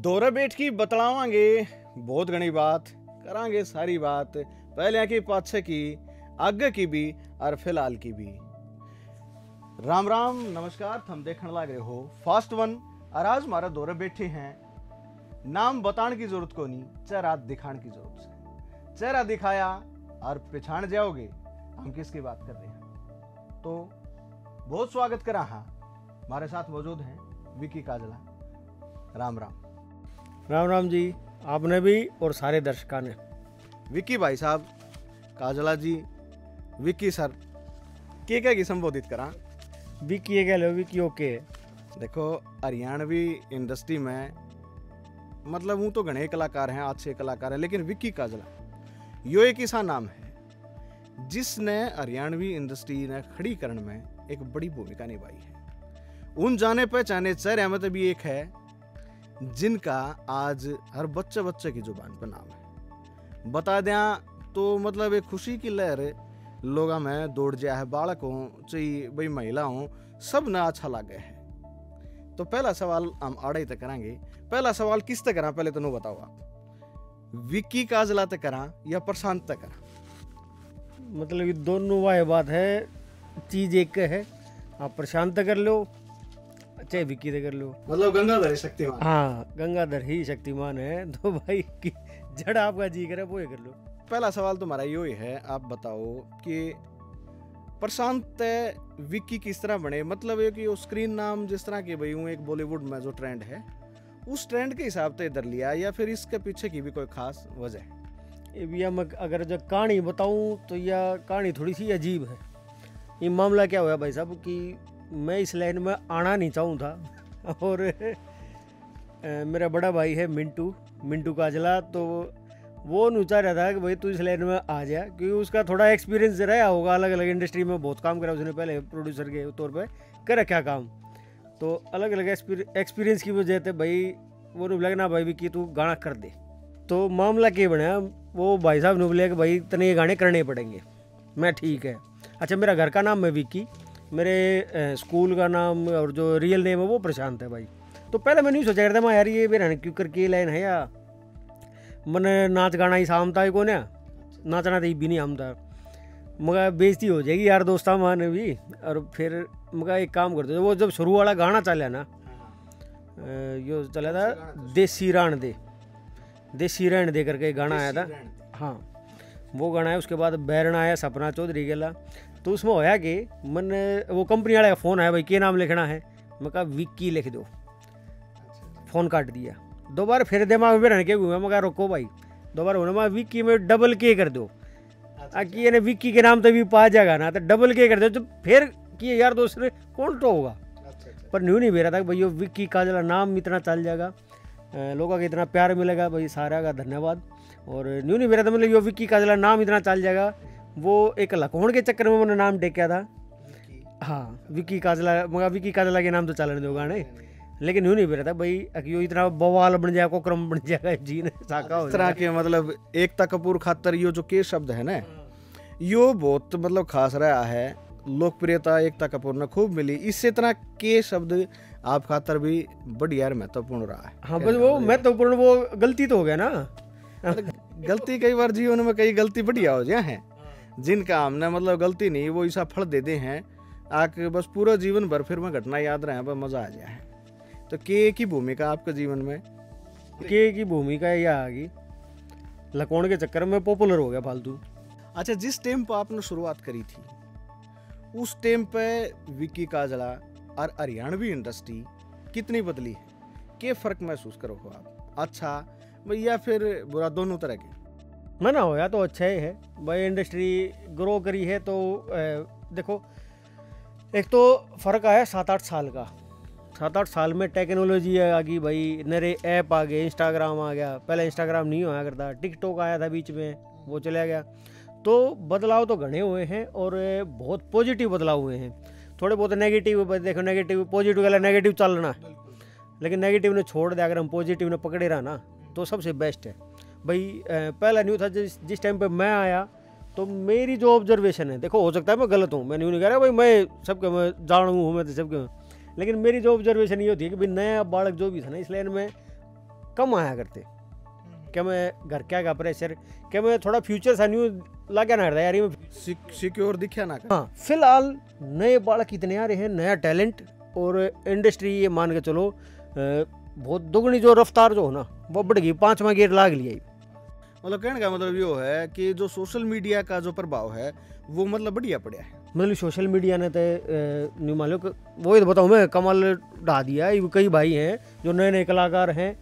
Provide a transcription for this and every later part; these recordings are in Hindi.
दौरे बैठ की बतलावांगे बहुत घनी बात करांगे सारी बात, पहले की पाछे की आगे की भी और फिलहाल की भी। राम राम नमस्कार, थम देखने लग रहे हो फास्ट वन और आज हमारा दौरे बैठे हैं। नाम बताने की जरूरत को नहीं, चेहरा दिखाने की जरूरत है। चेहरा दिखाया और पहचान जाओगे हम किसकी बात कर रहे हैं। तो बहुत स्वागत करा। हाँ, हमारे साथ मौजूद हैं विक्की काजला। राम राम। राम राम जी, आपने भी और सारे दर्शकों ने। विक्की भाई साहब, काजला जी, विक्की सर क्या की संबोधित करा। विक्की ये कह लो, विक्की ओके है। देखो हरियाणवी इंडस्ट्री में मतलब हूँ तो घने कलाकार हैं, अच्छे कलाकार हैं, लेकिन विक्की काजला यो एक ऐसा नाम है जिसने हरियाणवी इंडस्ट्री ने खड़ी करने में एक बड़ी भूमिका निभाई है। उन जाने पहचाने चेहरे में तो भी एक है जिनका आज हर बच्चे बच्चे की जुबान पर नाम है। बता दें तो मतलब एक खुशी की लहर लोगों में दौड़ जाए है। बालक हो चाहे भाई महिला हो, सब ने अच्छा लगे है। तो पहला सवाल हम आड़े तक करांगे। पहला सवाल किस तक करा, पहले तो बताओ आप, विक्की काजला तक करा या प्रशांत तक करा? मतलब ये दोनों वाह बात है, चीज एक है। आप प्रशांत कर लो चाहे विक्की से कर लो, मतलब गंगाधर ही शक्तिमान। हाँ, गंगाधर ही शक्तिमान है। तो भाई जड़ आपका जी करे वो ही कर लो। पहला सवाल तुम्हारा यो ही है, आप बताओ कि प्रशांत विक्की किस तरह बने। मतलब ये कि स्क्रीन नाम जिस तरह के भाई हूँ एक बॉलीवुड में जो ट्रेंड है उस ट्रेंड के हिसाब से इधर लिया या फिर इसके पीछे की भी कोई खास वजह है? भैया मैं अगर जो कहानी बताऊं तो यह कहानी थोड़ी सी अजीब है। ये मामला क्या हुआ भाई साहब कि मैं इस लाइन में आना नहीं चाहूँ था और मेरा बड़ा भाई है मिंटू काजला, तो वो नुचा रहा था कि भाई तू इस लाइन में आ जा, क्योंकि उसका थोड़ा एक्सपीरियंस रहा होगा, अलग अलग इंडस्ट्री में बहुत काम करा उसने, पहले प्रोड्यूसर के तौर पे कर रखा काम। तो अलग अलग एक्सपीरियंस की वजह से भाई वो ने लगना भाई विक्की तू गाना कर दे। तो मामला क्या बना, वो भाई साहब ने बोले कि भाई तने ये गाने करने पड़ेंगे। मैं ठीक है। अच्छा, मेरा घर का नाम है विक्की, मेरे स्कूल का नाम और जो रियल नेम है वो प्रशांत है भाई। तो पहले मैं नहीं सोचा करता मैं यार ये मेरा क्यों करके लाइन है या मैंने नाच गाना ही शाम था को ना, नाचना तो भी नहीं आमता, मगर बेइज्जती हो जाएगी यार दोस्ता माने भी। और फिर मगर एक काम करते, वो जब शुरू वाला गाना चला ना, यो चला था देसी राण दे करके गाना आया था। हाँ, वो गाना है। उसके बाद बैरना आया सपना चौधरी गेला। तो उसमें होया कि मैंने वो कंपनी वाले का फ़ोन आया, भाई क्या नाम लिखना है? मैं कहा विक्की लिख दो। फ़ोन काट दिया। दोबारा फिर दिमाग में रहने के हुए, मैं कहा रोको भाई, दोबारा होना मैं विक्की में डबल के कर दो। कि यानी विक्की के नाम तो भी पा जाएगा ना, तो डबल के कर दो। तो फिर कि यार दूसरे कौन तो होगा। पर न्यू नहीं बेरा था कि भाई ये विक्की काजला नाम इतना चल जाएगा, लोगों का इतना प्यार मिलेगा, भाई सारा का धन्यवाद। और न्यू नहीं बेरा था मतलब ये विक्की काजला नाम इतना चल जाएगा। वो एक लखोण के चक्कर में मैंने नाम टेका था। हाँ, विक्की काजला, मगर विक्की काजला के नाम तो चलने दो गाने, लेकिन यूँ नहीं बेरा था भाई यो इतना बवाल बन जाएगा, क्रम बन जाएगा जी ने साका हो तरह के। मतलब एकता कपूर खातर यो जो के शब्द है ना, यो बहुत मतलब खास रहा है। लोकप्रियता एकता कपूर ने खूब मिली। इससे तरह के शब्द आप खातर भी बढ़िया महत्वपूर्ण रहा है। हाँ, बस वो महत्वपूर्ण, वो गलती तो हो गया ना। गलती कई बार जीवन में कई गलती बढ़िया हो जाए हैं, जिनका हमने मतलब गलती नहीं वो ऐसा फल दे दे हैं आके बस पूरा जीवन भर फिर में घटना याद रहे पर मजा आ जाए। तो के की भूमिका आपके जीवन में? के की भूमिका यह आ गई, लखोण के चक्कर में पॉपुलर हो गया फालतू। अच्छा, जिस टाइम पर आपने शुरुआत करी थी उस टाइम पे विक्की काजला और हरियाणवी इंडस्ट्री कितनी बदली है? क्या फर्क महसूस करो हो आप, अच्छा या फिर बुरा, दोनों तरह के? मना होया तो अच्छा ही है भाई, इंडस्ट्री ग्रो करी है। तो देखो, एक तो फ़र्क आया 7-8 साल का। 7-8 साल में टेक्नोलॉजी आ गई भाई, नए ऐप आ गए, इंस्टाग्राम आ गया। पहले इंस्टाग्राम नहीं होया करता, टिकटॉक आया था बीच में, वो चला गया। तो बदलाव तो घने हुए हैं और बहुत पॉजिटिव बदलाव हुए हैं। थोड़े बहुत नेगेटिव, देखो नेगेटिव पॉजिटिव वाला नेगेटिव चलना है, लेकिन नेगेटिव ने छोड़ दिया, अगर हम पॉजिटिव ने पकड़े रहा ना तो सबसे बेस्ट है भाई। पहला न्यू था जिस टाइम पे मैं आया, तो मेरी जो ऑब्जर्वेशन है, देखो हो सकता है मैं गलत हूँ, मैं न्यू नहीं कह रहा भाई मैं सबके मैं जानू हूँ, मैं तो सबके, लेकिन मेरी जो ऑब्जर्वेशन ये होती है कि भाई नया बालक जो भी था ना इस लाइन में, कम आया करते। क्या मैं घर क्या का प्रेशर, क्या मैं थोड़ा फ्यूचर सा न्यू लगा ना यार ये सिक्योर दिखा ना। हाँ, फिलहाल नए बालक इतने आ रहे हैं, नया टैलेंट, और इंडस्ट्री ये मान के चलो बहुत दुगनी जो रफ्तार जो हो ना वो बढ़ गई, 5वां गियर लाग लिया। मतलब कहने का मतलब यो है कि जो सोशल मीडिया का जो प्रभाव है वो मतलब बढ़िया पड़ा है। मतलब सोशल मीडिया ने तो न्यू मान लो वही तो बताऊँ मैं, कमाल ढा दिया। कई भाई हैं जो नए नए कलाकार हैं,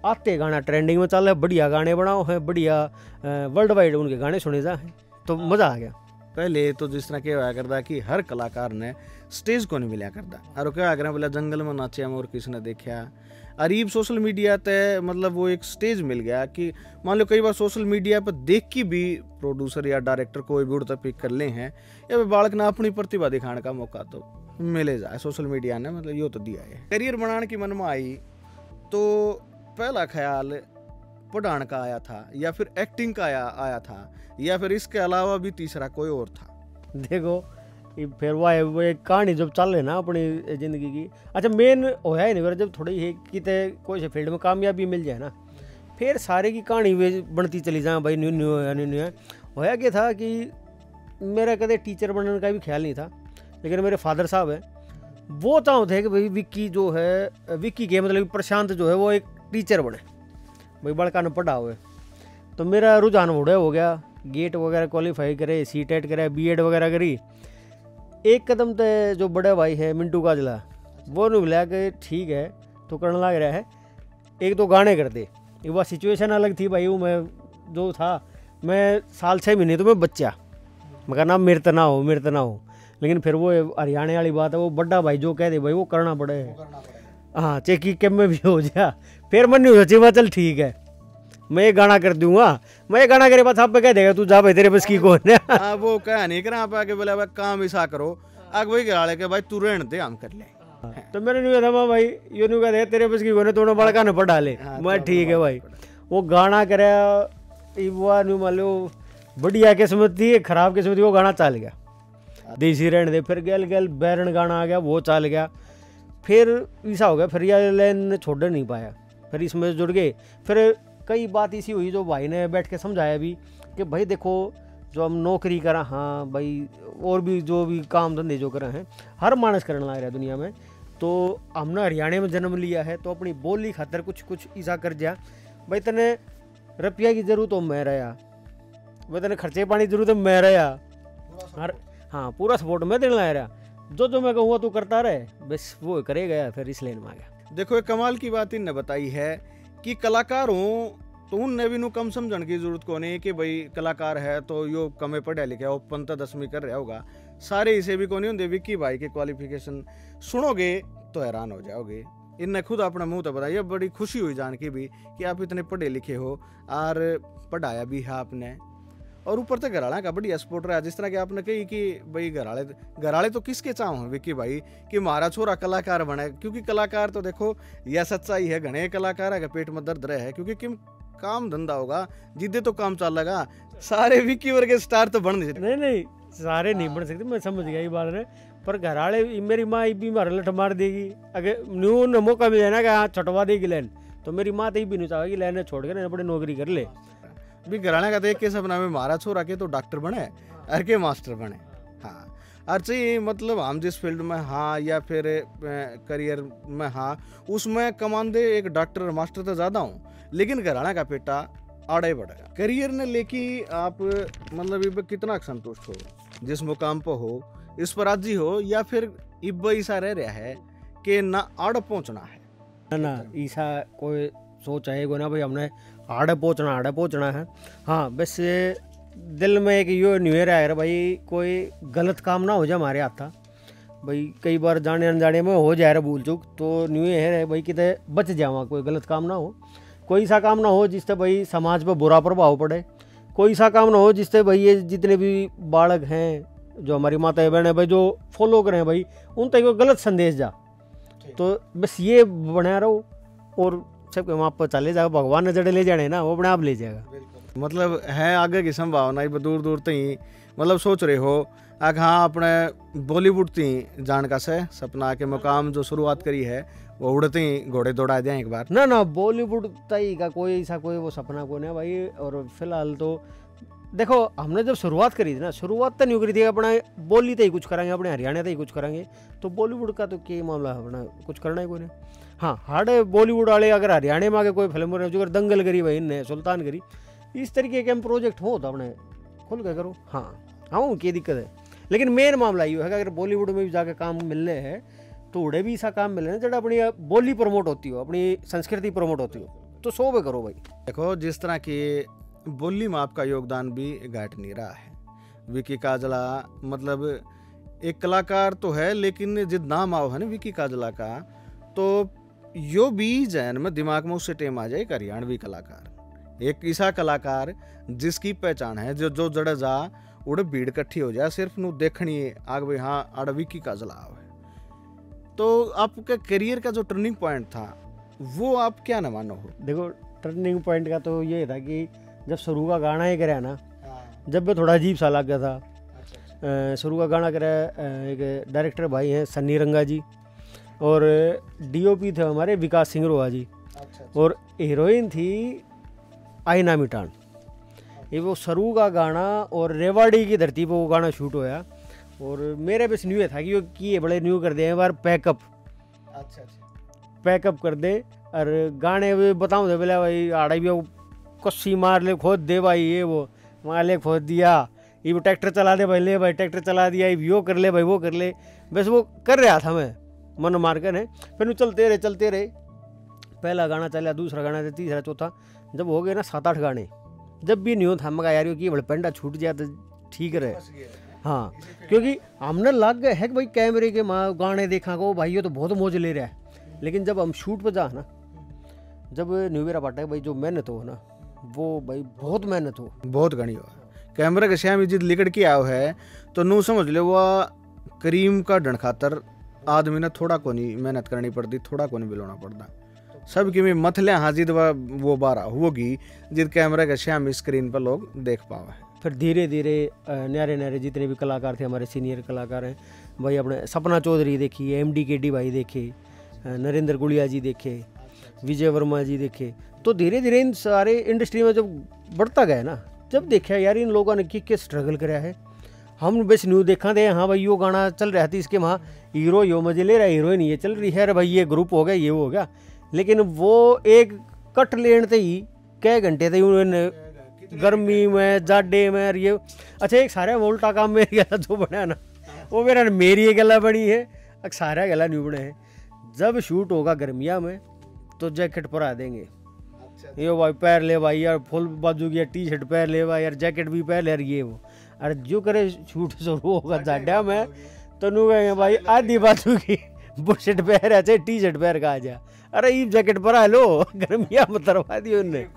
आते गाना ट्रेंडिंग में चल रहा है, बढ़िया गाने बनाओ हैं, बढ़िया वर्ल्ड वाइड उनके गाने सुने जा हैं, तो मज़ा आ गया। पहले तो जिस तरह क्या होया करता कि हर कलाकार ने स्टेज को नहीं मिला करता, और क्या करें बोला जंगल में नाचे और किसी ने देखा। अरीब सोशल मीडिया ते मतलब वो एक स्टेज मिल गया कि मान लो कई बार सोशल मीडिया पर देख के भी प्रोड्यूसर या डायरेक्टर कोई भी उड़ता पिक कर ले हैं, या फिर बालक ने अपनी प्रतिभा दिखाने का मौका तो मिले जाए। सोशल मीडिया ने मतलब यो तो दिया है। करियर बनाने की मन में आई तो पहला ख्याल पढ़ाने का आया था, या फिर एक्टिंग का आया था, या फिर इसके अलावा भी तीसरा कोई और था? देखो फिर वो एक कहानी जब चल रही ना अपनी ज़िंदगी की, अच्छा मेन होया ही नहीं फिर जब थोड़ी है कि कोई से फील्ड में कामयाबी मिल जाए ना, फिर सारे की कहानी वे बनती चली जाए भाई न्यू न्यू है न्यू न्यू है। होया क्या था कि मेरा कदे टीचर बनने का भी ख्याल नहीं था, लेकिन मेरे फादर साहब है वो चाहते थे कि भाई विक्की जो है, विक्की के मतलब प्रशांत जो है वो एक टीचर बने, भाई बड़का ने पढ़ा हुआ है। तो मेरा रुझान उड़ा हो गया, गेट वगैरह क्वालिफाई करे, सीटेट करे, बीएड वगैरह करी। एक कदम तो जो बड़ा भाई है मिंटू काजला वो नहीं मिला कि ठीक है तो करने लग रहा है, एक दो गाने कर दे। वह सिचुएशन अलग थी भाई, वो मैं जो था मैं साल 6 महीने तो मैं बच्चा, मगर ना मेरे तो ना हो मेरे तो ना हो, लेकिन फिर वो हरियाणा वाली बात है, वो बड़ा भाई जो कह दे भाई वो करना पड़े। हाँ चेकी कैम में भी हो जाए, फिर मन नहीं सोची चल ठीक है मैं ये गाना कर दूंगा, मैं ये गाना करे बाद आप कह देगा तू जा भाई तेरे बस की कौन है। हाँ वो कह नहीं करा आप आके बोला भाई काम ऐसा करो, आगे वही गाले के भाई तू रहने दे हम कर ले। तो मैंने नहीं था भाई यो नहीं कह दे तेरे बस की कौन है, तूने बड़का न पढ़ा ले। मैं ठीक है भाई, वो गाना करे वो नहीं मान लो बढ़िया किस्मत थी, खराब किस्मत थी, वो गाना चल गया देसी रहने दे। फिर गल गल बैरन गाना आ गया वो चल गया, फिर ऐसा हो गया फिर यह लाइन छोड़ नहीं पाया, फिर इसमें जुड़ गए। फिर कई बात ऐसी हुई जो भाई ने बैठ के समझाया भी कि भाई देखो जो हम नौकरी करा, हाँ भाई और भी जो भी काम धंधे जो करा हैं हर मानस करने लग रहा है दुनिया में, तो हमने हरियाणा में जन्म लिया है तो अपनी बोली खातर कुछ कुछ ऐसा कर जा भाई, तने रुपया की जरूरत हो मैं रहा भाई, तने खर्चे पानी की जरूरत है मैं रहा, हर हाँ पूरा सपोर्ट मैं देने लग रहा, जो मैं कहूँगा तू करता रहे बस वो करेगा। फिर इस लाइन में आ गया। देखो एक कमाल की बात इनने बताई है कि कलाकार हो तो उनने भी कम समझने की जरूरत को नहीं कि भाई कलाकार है तो यो कमे पढ़ा लिखा है, ओपन तो 10वीं कर रहा होगा, सारे इसे भी को नहीं होंगे। विक्की भाई के क्वालिफिकेशन सुनोगे तो हैरान हो जाओगे। इनने खुद अपना मुंह तो बताया, बड़ी खुशी हुई जान के भी कि आप इतने पढ़े लिखे हो और पढ़ाया भी है आपने, और ऊपर से घराड़ा का बढ़िया सपोर्ट रहा। जिस तरह की आपने कही कि भाई घराड़े तो किसके चाह हैं विक्की भाई कि हमारा छोरा कलाकार बने, क्योंकि कलाकार तो देखो यह सच्चाई है, घने कलाकार है पेट में दर्द रहे है, क्योंकि किम काम धंधा होगा जिद्दे तो काम चल लगा, सारे विक्की वर्गे स्टार तो बन नहीं। नहीं सारे नहीं बन सकते, मैं समझ गया ये बात है, पर घराड़े मेरी माँ भी मारे लठ मार देगी अगर न्यू न मौका मिले ना कि हाँ छटवा देगी लाइन, तो मेरी माँ तो भी नहीं चाहेगी लाइन छोड़ के बड़ी नौकरी कर ले। भी घराना का देख के सपना में मारा छोरा के तो डॉक्टर बने और के मास्टर बने। हाँ अर्ची मतलब हम जिस फील्ड में हाँ या फिर करियर में हाँ उसमें कमांदे एक डॉक्टर मास्टर तो ज़्यादा हूँ, लेकिन घराना का पेटा आड़े बढ़ेगा। करियर ने लेके आप मतलब इब कितना संतुष्ट हो, जिस मुकाम पर हो इस पर राजी हो, या फिर इब ऐसा रह रहा है कि ना आड़ पहुँचना है? ना ऐसा कोई सोच है ना भाई हमने आड़े पहुँचना है। हाँ बस दिल में एक यो न्यू रहा है भाई कोई गलत काम ना हो जाए हमारे हाथ था भाई, कई बार जाने अनजाने में हो जाए भूल चूक, तो न्यू है भाई कितने बच जावा, कोई गलत काम ना हो, कोई सा काम ना हो जिससे भाई समाज पर बुरा प्रभाव पड़े, कोई सा काम ना हो जिससे भाई ये जितने भी बालक हैं जो हमारी माता बहन है भाई जो फॉलो करें भाई उन तक कोई गलत संदेश जा, तो बस ये बना रहो और सबके वहाँ पर चले जाओ, भगवान ने जड़े ले जाने ना वो अपने आप ले जाएगा। मतलब है आगे की संभावना दूर दूर तक मतलब सोच रहे हो आग हाँ अपने बॉलीवुड ती जान का से सपना के मुकाम जो शुरुआत करी है वो उड़ते ही घोड़े दौड़ा दें एक बार? ना ना, बॉलीवुड तय का कोई ऐसा कोई वो सपना को नहीं भाई। और फिलहाल तो देखो, हमने जब शुरुआत करी थी ना, शुरुआत तो नहीं करी थी अपना बोली तो ही कुछ करेंगे, अपने हरियाणा तो ही कुछ करेंगे, तो बॉलीवुड का तो क्या मामला है, अपना कुछ करना ही कोई नहीं। हाँ, हार्ड बॉलीवुड वाले अगर हरियाणा में आके कोई फिल्म बने, जो दंगल करी भाई इनने, सुल्तान करी, इस तरीके के हम प्रोजेक्ट हो तो अपने खुल के करो। हाँ हाँ, क्या दिक्कत है, लेकिन मेन मामला ये है कि अगर बॉलीवुड में भी जाके काम मिलने हैं तो उड़े भी ऐसा काम मिले ना जरा अपनी बोली प्रमोट होती हो, अपनी संस्कृति प्रमोट होती हो, तो 100 पे करो भाई। देखो, जिस तरह की बोली में आपका योगदान भी घट नहीं रहा है। विकी काजला मतलब एक कलाकार तो है, लेकिन जिद नाम आओ है ना विकी काजला का, तो यो भी जैन में दिमाग में उससे टेम आ जाए एक हरियाणवी कलाकार, एक ऐसा कलाकार जिसकी पहचान है, जो जो जड़े जा उड़े भीड़ इकट्ठी हो जाए सिर्फ नु देखनी आग भाई हाँ अड़ विकी काजला आओ है। तो आपके करियर का जो टर्निंग पॉइंट था वो आप क्या न मानो हो? देखो, टर्निंग पॉइंट का तो ये था कि जब शुरू का गाना ही कराया ना, जब भी थोड़ा अजीब सा लग गया था। शुरू का गाना कराया, एक डायरेक्टर भाई हैं सन्नी रंगा जी, और डीओपी थे हमारे विकास सिंह रोहा जी, और हीरोइन थी आईना मिटान। ये वो शुरू का गाना, और रेवाड़ी की धरती पर वो गाना शूट होया, और मेरे बस न्यू था कि वो किए बड़े न्यू कर दे एक बार पैकअप। अच्छा, पैकअप कर दे, और गाने भी बताऊँ दे बोले भाई आड़ा भी कस्सी मार ले खोद दे भाई, ये वो मार ले खोद दिया, ये वो ट्रैक्टर चला दे भाई, ले भाई ट्रैक्टर चला दिया, ये यो कर ले भाई वो कर ले, बस वो कर रहा था मैं मन मार कर है। फिर चलते रहे, पहला गाना चला, दूसरा गाना, तीसरा, चौथा, जब हो गए ना 7-8 गाने, जब भी न्यू था मगा यार कि बड़े पेंडा छूट जाए तो ठीक रहे। हाँ, क्योंकि हमने लग गए है कि भाई कैमरे के माँ गाने देखा को भाई ये तो बहुत मौज ले रहा है, लेकिन जब हम शूट पर जा ना, जब न्यूवेरा पाटा भाई जो मेहनत हो ना, वो भाई बहुत मेहनत हो, बहुत घनी हो। कैमरा के श्याम जिद लिकड़ के आओ है तो नू समझ ले वो करीम का डन खातर आदमी ने थोड़ा को नहीं मेहनत करनी पड़ती, थोड़ा को नहीं बिलोना पड़ता, सब की में मथलियाँ हाजिद वो बारह होगी जिद कैमरा के श्याम स्क्रीन पर लोग देख पावा है। फिर धीरे धीरे न्यारे जितने भी कलाकार थे हमारे सीनियर कलाकार हैं भाई, अपने सपना चौधरी देखिए, MDKD भाई देखे, नरेंद्र गुड़िया जी देखे, विजय वर्मा जी देखे, तो धीरे धीरे इन सारे इंडस्ट्री में जब बढ़ता गया ना, जब देखा यार इन लोगों ने किस स्ट्रगल कराया है। हम बस न्यू देखा थे, हाँ भाई यो गाना चल रहा था, इसके वहाँ हीरो यो मजे ले रहा है, हीरोइन ये चल रही है, अरे भाई ये ग्रुप हो गया, ये हो गया, लेकिन वो एक कट लेने थे ही कई घंटे थे उन्होंने गर्मी में जाडे में ये। अच्छा, एक सारा उल्टा काम मेरे गला जो बना ना, वो मेरा मेरी गला बनी है, सारा गला न्यू बने हैं। जब शूट होगा गर्मिया में तो जैकेट पर आ देंगे, ये भाई पैर ले भाई यार, फुल बाजू की टी-शर्ट पैर ले भाई यार, जैकेट भी पैर ले यार, ये वो। अरे जो करे शूट शुरू होगा जाडा में तो नू कहेंगे भाई आधी बाजू की बुशर्ट पैर है, टी-शर्ट पैर का आ जा, अरे ये जैकेट पर आ लो, गर्मिया में तरवा दी उनने।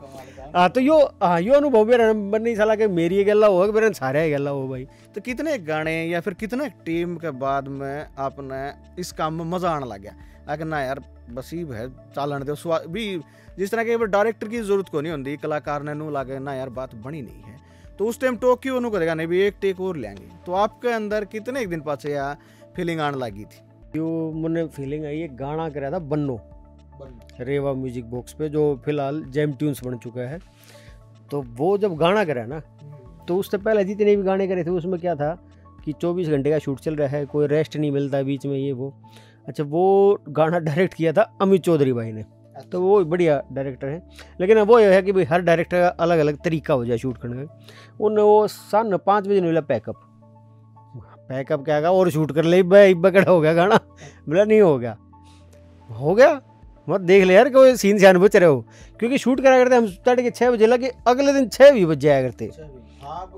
हाँ, तो यो अनुभव मेरा मन नहीं साला कि मेरी ये गला हो, मेरे सारे गला हो भाई। तो कितने गाने या फिर कितने टीम के बाद में आपने इस काम में मजा आने लग गया, अगर ना यार बस ही है चालन दे भी, जिस तरह के डायरेक्टर की जरूरत को नहीं होती, कलाकार ने नू लागे ना यार बात बनी नहीं है, तो उस टाइम टोक्यो नू करेगा नहीं भी एक टेक और लेंगे, तो आपके अंदर कितने एक दिन पास या फीलिंग आने लगी थी? यो मुझे फीलिंग आई, एक गाना कराया था बन्नो रेवा म्यूजिक बॉक्स पे, जो फिलहाल जेम ट्यून्स बन चुका है। तो वो जब गाना करा ना, तो उससे पहले जितने भी गाने करे थे उसमें क्या था कि 24 घंटे का शूट चल रहा है, कोई रेस्ट नहीं मिलता बीच में, ये वो। अच्छा, वो गाना डायरेक्ट किया था अमित चौधरी भाई ने, तो वो बढ़िया डायरेक्टर हैं, लेकिन वो ये है कि भाई हर डायरेक्टर का अलग अलग तरीका हो जाए शूट करने का। उन वो सन 5 बजे मिला पैकअप क्या और शूट कर ले भाई, बकड़ा हो गया गाना, बोला नहीं हो गया मत देख ले यार कोई सीन से बच रहे हो, क्योंकि शूट करा करते हम तड़के 6 बजे लगे, अगले दिन 6 भी बज जाया करते,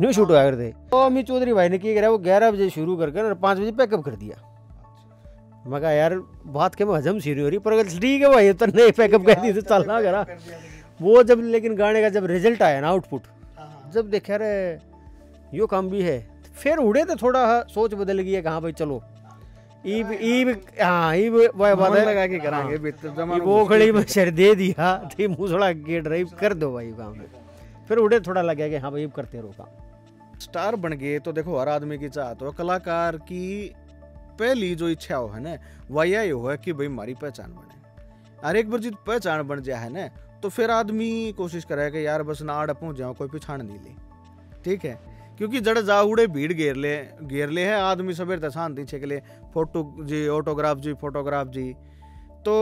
न्यू शूट होया करते। तो अमित चौधरी भाई ने क्या करा, वो 11 बजे शुरू करके और 5 बजे पैकअप कर दिया। मैं कहा यार बात के में हजम सी नहीं हो रही, पर ठीक है भाई तो नहीं पैकअप कर दी तो चलना करा वो। जब लेकिन गाने का जब रिजल्ट आया ना, आउटपुट जब देखा रे यो काम भी है, फिर उड़े तो थोड़ा सोच बदल गई है, कहाँ भाई चलो लगा के करांगे, वो खड़ी में शर दे दिया थी मुसड़ा के ड्राइव कर दो भाई काम में, फिर उड़े थोड़ा लग गया कि हाँ भाई करते रहो काम। स्टार बन गए तो देखो हर आदमी की चाहत हो, कलाकार की पहली जो इच्छा हो है ना, वह यही हो है कि भाई हमारी पहचान बने, और एक बार जित पहचान बन जाए है ना, तो फिर आदमी कोशिश करे कि यार बस ना आड़ पहुंच जाओ, कोई पिछाड़ नहीं ले, ठीक है। क्योंकि जड़ जा उड़े भीड़ घेर ले है आदमी सवेर तक शांति छे के लिए फोटो जी, फोटोग्राफ जी। तो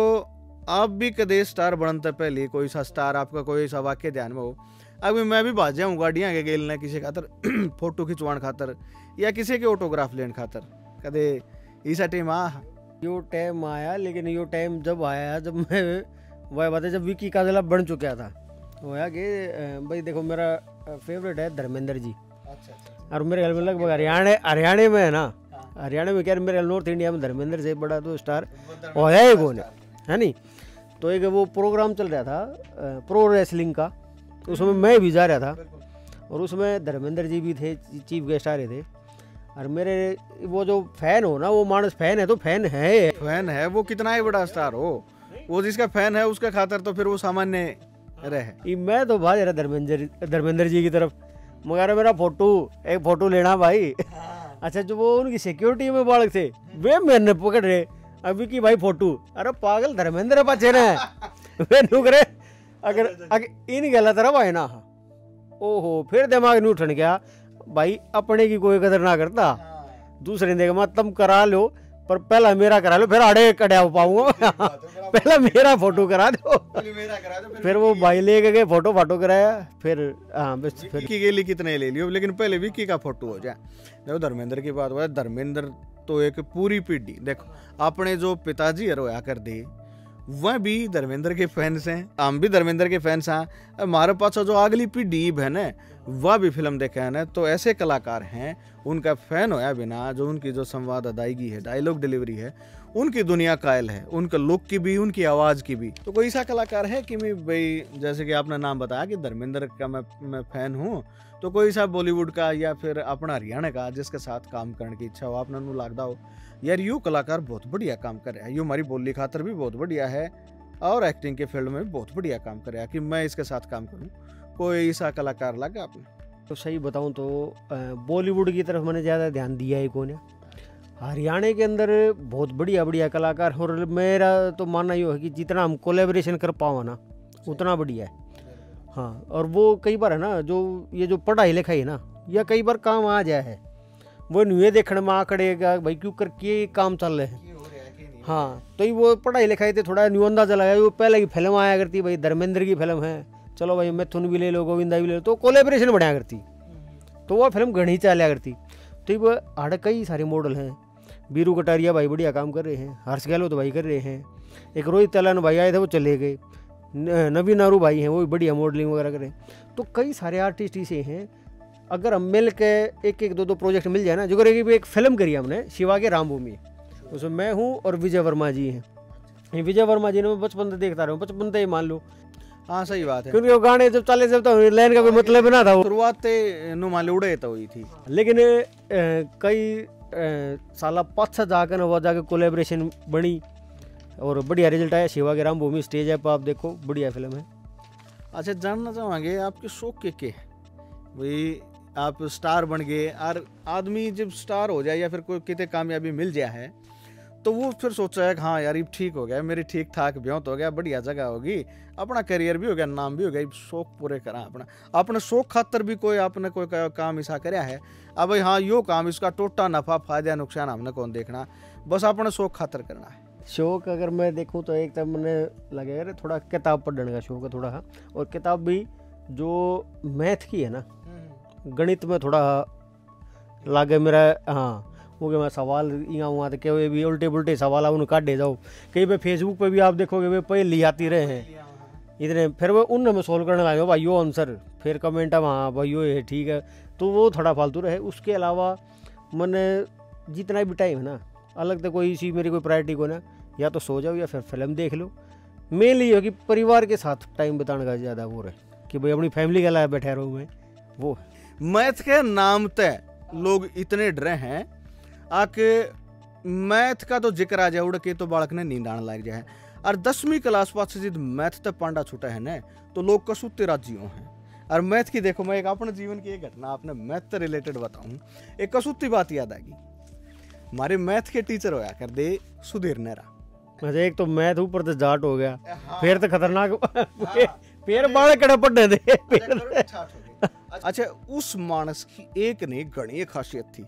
आप भी कदे स्टार बनते पहले कोई सा स्टार आपका कोई सा वाक्य ध्यान में हो? अभी मैं भी भाज जाऊँ गाड़ियाँ के गेल ने किसी खातर फोटो खिंचवाण खातर या किसी के ऑटोग्राफ लेने खातर, कदे ऐसा टाइम यो टाइम आया, लेकिन यो टाइम जब आया जब मैं वह बात है जब विकी काजला बन चुका था, होया कि भाई देखो मेरा फेवरेट है धर्मेंद्र जी। और मेरे ख्याल में लगभग हरियाणा में है ना, हरियाणा में क्या मेरे नॉर्थ इंडिया में धर्मेंद्र से बड़ा तो स्टार होया ही कौन है नहीं। तो एक वो प्रोग्राम चल रहा था प्रो रेसलिंग का, तो उसमें मैं भी जा रहा था और उसमें धर्मेंद्र जी भी थे, चीफ गेस्ट आ रहे थे। और मेरे वो जो फैन हो ना, वो मानस फैन है तो फैन है वो कितना ही बड़ा स्टार हो, वो जिसका फैन है उसका खातर तो फिर वो सामान्य रहे। मैं तो भाज रहा धर्मेंद्र जी की तरफ, मगर मेरा एक फोटो लेना भाई। अच्छा जो वो उनकी सिक्योरिटी में बालक थे वे मैंने पकड़ रहे अभी की भाई फोटो, अरे पागल धर्मेंद्र बचे ना वे नुक रहे अगर इन गला तरफ आए ना, ओहो फिर दिमाग नहीं उठन गया भाई, अपने की कोई कदर ना करता, दूसरे देख मत तुम करा लो पर पहला मेरा करा लो, फिर आड़े कड़ा पाऊंगा पहला मेरा फोटो करा दो। फिर वो भाई ले गए फोटो कराया, फिर हाँ बस फिर विक्की के लिए कितने ले लियो, लेकिन पहले विक्की का फोटो हो जाए। देखो धर्मेंद्र की बात हुआ, धर्मेंद्र तो एक पूरी पीढ़ी, देखो अपने जो पिताजी रोया कर दे वह भी धर्मेंद्र के फैंस हैं, हम भी धर्मेंद्र के फैंस हैं, हमारे पास जो अगली पीढ़ी बहन है वह भी फिल्म देखे है ना। तो ऐसे कलाकार हैं उनका फैन होया बिना, जो उनकी जो संवाद अदायगी है, डायलॉग डिलीवरी है, उनकी दुनिया कायल है, उनका लुक की भी उनकी आवाज़ की भी। तो कोई ऐसा कलाकार है कि मैं भाई जैसे कि आपने नाम बताया कि धर्मेंद्र का मैं फैन हूँ, तो कोई सा बॉलीवुड का या फिर अपना हरियाणा का जिसके साथ काम करने की इच्छा हो, आपने नू लगता हो यार यू कलाकार बहुत बढ़िया काम कर रहा है, यू हमारी बोली खातर भी बहुत बढ़िया है और एक्टिंग के फील्ड में भी बहुत बढ़िया काम कर रहा है कि मैं इसके साथ काम करूँ, कोई ऐसा कलाकार लगा आपने? तो सही बताऊं तो बॉलीवुड की तरफ मैंने ज़्यादा ध्यान दिया है कौन है, हरियाणा के अंदर बहुत बढ़िया कलाकार, और मेरा तो मानना ये है कि जितना हम कोलेब्रेशन कर पाओ ना उतना बढ़िया है। हाँ, और वो कई बार है ना जो ये जो पढ़ाई लिखाई है ना, या कई बार काम आ जाए है, वो नुए देखने में आकड़ेगा भाई क्यों करके काम चल रहे हैं। हाँ, तो वो पढ़ाई लिखाई थे थोड़ा न्यू अंदाजा लगाया, वो पहले की फिल्म आया करती भाई धर्मेंद्र की फिल्म है, चलो भाई मिथुन भी ले लो, गोविंदा भी ले लो, तो कोलेब्रेशन बनाया करती, तो वह फिल्म घनी चला करती। तो वो आड़ कई सारे मॉडल हैं, बीरू कटारिया भाई बढ़िया काम कर रहे हैं, हर्ष गहलोत भाई कर रहे हैं, एक रोहित तलन भाई आए थे वो चले गए, नवीन नारू भाई हैं वो भी बढ़िया मॉडलिंग वगैरह कर रहे हैं। तो कई सारे आर्टिस्ट ऐसे हैं, अगर हम मिल के एक दो प्रोजेक्ट मिल जाए ना, जो करेगी एक फिल्म करी हमने शिवा के रामभूमि, उसमें मैं हूँ और विजय वर्मा जी हैं। विजय वर्मा जी ने मैं बचपन से देखता रहा हूँ, बचपन से ही मान लो। हाँ सही बात है, क्योंकि वो गाने जब चले जब तो लाइन का कोई मतलब ना था, शुरुआत नुमान उड़े तो हुई थी, लेकिन कई साला पाछा जाकर वो जाके कोलेब्रेशन बनी और बढ़िया रिजल्ट आया। शिवा के रामभूमि स्टेज है पर आप देखो बढ़िया फिल्म है। अच्छा जानना चाहेंगे आपके शौक के भाई, आप स्टार बन गए और आदमी जब स्टार हो जाए या फिर कोई कितने कामयाबी मिल जाए है तो वो फिर सोचा है कि हाँ यार ये ठीक हो गया, मेरी ठीक ठाक ब्याह तो हो गया, बढ़िया जगह होगी, अपना करियर भी हो गया, नाम भी हो गया, शौक पूरे करा अपने शौक खातर भी कोई आपने कोई काम ऐसा कराया है अब भाई हाँ यो काम इसका टोटा नफा फायदा नुकसान हमने कौन देखना, बस अपने शौक खातर करना है। शौक अगर मैं देखूँ तो एक तब मैंने लगेगा थोड़ा किताब पढ़ने का शौक है थोड़ा, हाँ, और किताब भी जो मैथ की है ना, गणित में थोड़ा लागे मेरा, हाँ वो कि मैं सवाल यहाँ हुआ तो क्या भी उल्टे पुल्टे सवाल उन्हें काटे जाओ, कहीं पे फेसबुक पे भी आप देखोगे वे पहले आती रहे हैं इतने, फिर वो उन में सोल्व करने लगे भाई यो आंसर, फिर कमेंट है हाँ भाई यो है ठीक है, तो वो थोड़ा फालतू रहे। उसके अलावा मैंने जितना भी टाइम है ना, अलग तो कोई इसी मेरी कोई प्रायोरिटी को ना, या तो सो जाओ या फिर फिल्म देख लो, मेनली हो कि परिवार के साथ टाइम बिताने का ज़्यादा वो रहे कि भाई अपनी फैमिली के लाए बैठे रहूँ मैं, वो मैथ के नाम तय लोग इतने डरे हैं आके मैथ का तो जिक्र आ जाए उड़ के तो बालक ने नींद आने लग जाए। और 10वीं क्लास पास जिद मैथ तक पांडा छूटा है ना तो लोग कसूते राज्यों हैं। और मैथ की देखो मैं एक अपने जीवन की एक घटना आपने मैथ से रिलेटेड बताऊं, एक कसूती बात याद आएगी। हमारे मैथ के टीचर होया कर दे सुधीर नेहरा, अच्छा एक तो मैथ ऊपर से जाट हो गया, हाँ। फिर तो खतरनाक हाँ। फिर बाल कड़े पड़ने दे। अच्छा उस मानस की एक ने घनी खासियत थी।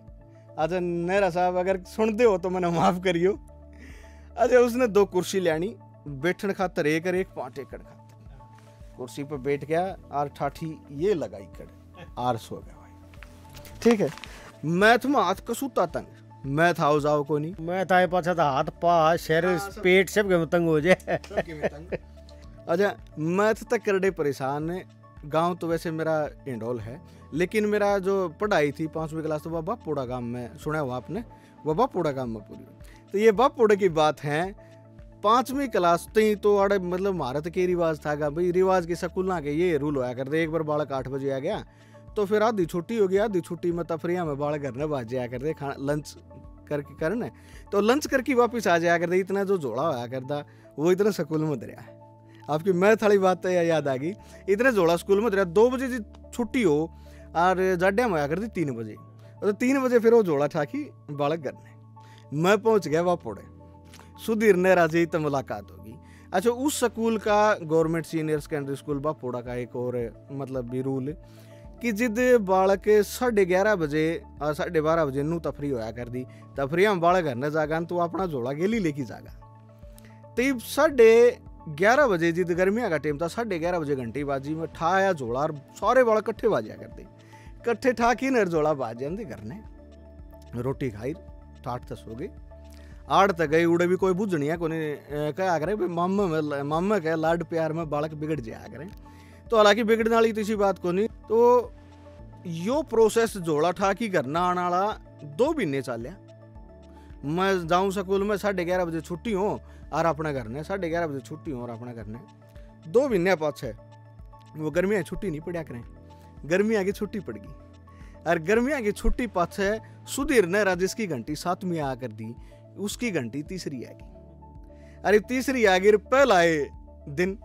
अच्छा नेहरा साहब अगर सुनते हो तो मैंने माफ करियो। अच्छा उसने 2 कुर्सी लेनी, बैठने खातर एक और एक पांटे कड़ खातर। कुर्सी पर बैठ गया और ठाठी ये लगाई कड़ आर सो गया भाई। ठीक है, मैथ में हाथ कसूता तंग, मैथ आओ जाओ को नहीं, मैथ आए पाछा था हाथ पा शरीर हाँ, सब- पेट सब के तंग हो जाए। अच्छा मैथ तक करड़े परेशान है। गांव तो वैसे मेरा इंडोल है, लेकिन मेरा जो पढ़ाई थी 5वीं क्लास तो वह बापोड़ा गांव में, सुना हुआ आपने, वह बापोड़ा गांव में पूरी। तो ये बापोड़ा की बात है। 5वीं क्लास तई तो अड़े मतलब भारत के रिवाज था भाई, रिवाज के स्कूल ना के ये रूल होया करते। एक बार बालक 8 बजे आ गया तो फिर आधी छुट्टी हो गई, आधी छुट्टी में तफरिया में बालक घर ने बाज जाया करते, खाना लंच करके करने तो लंच करके वापस आ जाया करते। इतना जो जोड़ा होया करता वो इतना स्कूल में दरिया है। आपकी मैथ वाली बात तो याद आ गई, इतने जोड़ा स्कूल में दरिया। 2 बजे जी छुट्टी हो और जाड्या में आया करती 3 बजे, तो 3 बजे फिर वो जोड़ा ठाकी बालक करने। मैं पहुंच गया वापोड़े, सुधीर नेहरा जी तो मुलाकात होगी। अच्छा उस स्कूल का गवर्नमेंट सीनियर सेकेंडरी स्कूल बापोड़ा का एक और मतलब भी रूल कि जिद बालक 11:30 बजे और 12:30 बजे नू तफरी होया कर दी, तफरिया में बालक घर न जागा तो अपना जोड़ा गेली लेके जागा। तब 11:30 बजे जिद गर्मिया का टाइम था, 11:30 बजे घंटी बाजी में ठाया जोड़ा और सारे बालक कट्ठे बाजिया करते, कट्ठे ठाकी नर जोड़ा बाज जाते घर ने। रोटी खाई ठाठ तस हो गई, आड़ तक गई उड़े भी कोई बुझनी है कोने क्या करे मामा कह लाड प्यार में बालक बिगड़ जाया करें। तो हालांकि बिगड़ने वाली किसी बात को नहीं। तो यो प्रोसेस जोड़ा ठाकी करना आने वाला 2 महीने चलिया। मैं जाऊँ स्कूल में 11:30 बजे छुट्टी हो और अपने घर ने 11:30 बजे छुट्टी हो और अपने घर ने 2 महीने पाछे वो गर्मियाँ छुट्टी नहीं पड़ा करें, गर्मियाँ की छुट्टी पड़ गई। और गर्मियाँ की छुट्टी पाछे सुधीर नेहरा जिसकी घंटी 7वीं आ कर दी, उसकी घंटी 3री आ गई। अरे 3री आ गई पहला दिन,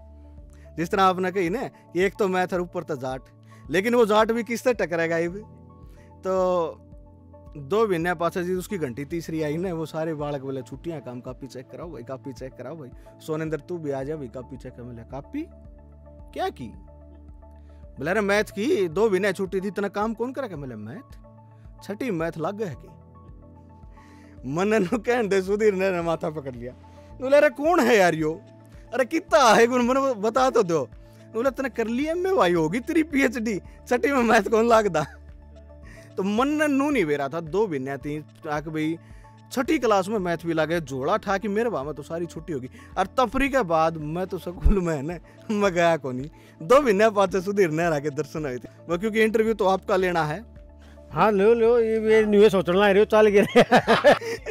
जिस तरह आपने कही ना कि एक तो मैथ और ऊपर तो जाट, लेकिन वो जाट भी किससे टकरेगा। तो 2 महीने पाछे जी उसकी घंटी 3री आई ना, वो सारे बालक बोले छुट्टियां काम, कापी चेक कराओ भाई, कापी चेक कराओ भाई, सोनेंद्र तू भी आ जा भाई, कापी चेक कर। मिले कापी क्या की? बोले अरे मैथ की, 2 महीने छुट्टी थी, इतना काम कौन करेगा? मिले मैथ, 6ठी मैथ लग गए की मन कहन दे। सुधीर ने माथा पकड़ लिया, बोले अरे कौन है यार यो, अरे कितना है मन बता तो दो। बोले तने कर लिया में भाई होगी तेरी PhD, 6ठी में मैथ कौन लागदा। तो मन नू नहीं बेरा था 2 महीने थी आके भाई 6ठी क्लास में मैथ भी लागे, जोड़ा ठा कि मेरे वहां में तो सारी छुट्टी होगी। और तफरी के बाद मैं तो स्कूल में है ना मैं गया को नहीं। 2 महीने बाद सुधीर नेहरा के दर्शन हुए थे वो, क्योंकि इंटरव्यू तो आपका लेना है। हाँ लो लो, ये न्यू सोचना है चाल के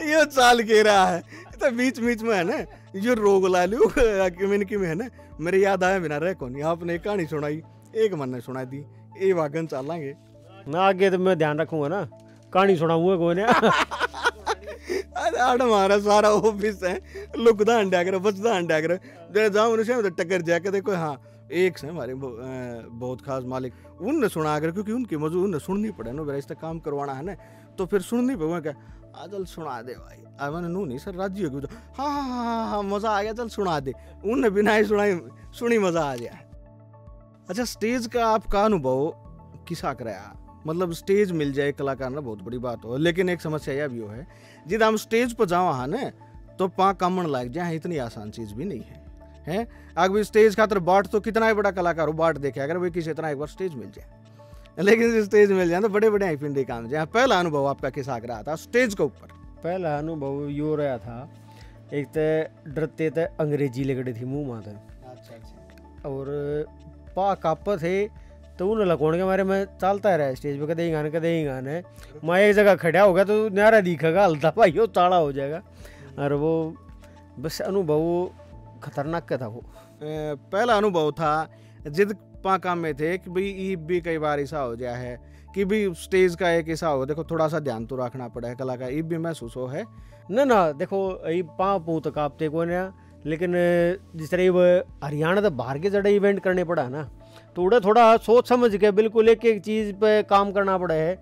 ये चाल के रहा है तो बीच बीच में है ना ये रोग ला लू कम्युनिटी में है ना। मेरे याद आया बिना रह कौन, आपने एक कहानी सुनाई, एक मन ने सुना दी, ये वागन चालांगे ना आगे तो मैं ध्यान रखूंगा ना, कहानी सुनाऊंगा कोई ने। अरे हमारा सारा ऑफिस है लुकदा अंडा कर बचदा अंडा कर जरा जाऊं उनसे टक्कर जाके देखो। हाँ एक से हमारे बहुत खास मालिक उनने सुना कर, क्योंकि उनकी मौजूद उनने सुननी पड़े ना, इस काम करवाना है ना तो फिर सुननी पड़ेगा। क्या चल सुना दे भाई, मैंने नू नहीं सर राजी होगी। हाँ हाँ हाँ हाँ मज़ा आ गया, चल सुना दे। उनने बिना ही सुनी मज़ा आ गया। अच्छा स्टेज का आपका अनुभव किसा कराया, मतलब स्टेज मिल जाए कलाकार ना बहुत बड़ी बात हो, लेकिन एक समस्या यह भी हो है जिद हम स्टेज पर जाओ हाँ ना तो पा कामण लग जाए, इतनी आसान चीज़ भी नहीं है। आगे भी स्टेज खातर बाट तो कितना ही बड़ा कलाकार हो बाट देखे अगर भाई किसी तरह एक बार स्टेज मिल जाए, लेकिन स्टेज मिल जाए तो बड़े बड़े पिंडी काम जाए। पहला अनुभव आपका किसा रहा था स्टेज के ऊपर? पहला अनुभव यो रहा था, एक तो डरते थे अंग्रेजी लगड़ी थी मुँह माथे, और पा काप थे तो उन्हें लगोण के मारे मैं चलता रहा स्टेज पे, कदे ही गाने। मैं एक जगह खड़ा हो गया तो न्यारा दिखेगा हल्दा भाई वो ताड़ा हो जाएगा। और वो बस अनुभव खतरनाक का था वो। पहला अनुभव था जिद पा काम में थे कि भाई ये भी कई बार ऐसा हो गया है कि भाई स्टेज का एक ऐसा हो, देखो थोड़ा सा ध्यान तो रखना पड़ा है कला का, ये भी महसूस हो है ना देखो ये पा पू तो कापते को ना, लेकिन जिस तरह वो हरियाणा तो बाहर के जड़े इवेंट करने पड़ा ना तो उड़े थोड़ा सोच समझ के बिल्कुल एक एक चीज़ पे काम करना पड़ा है।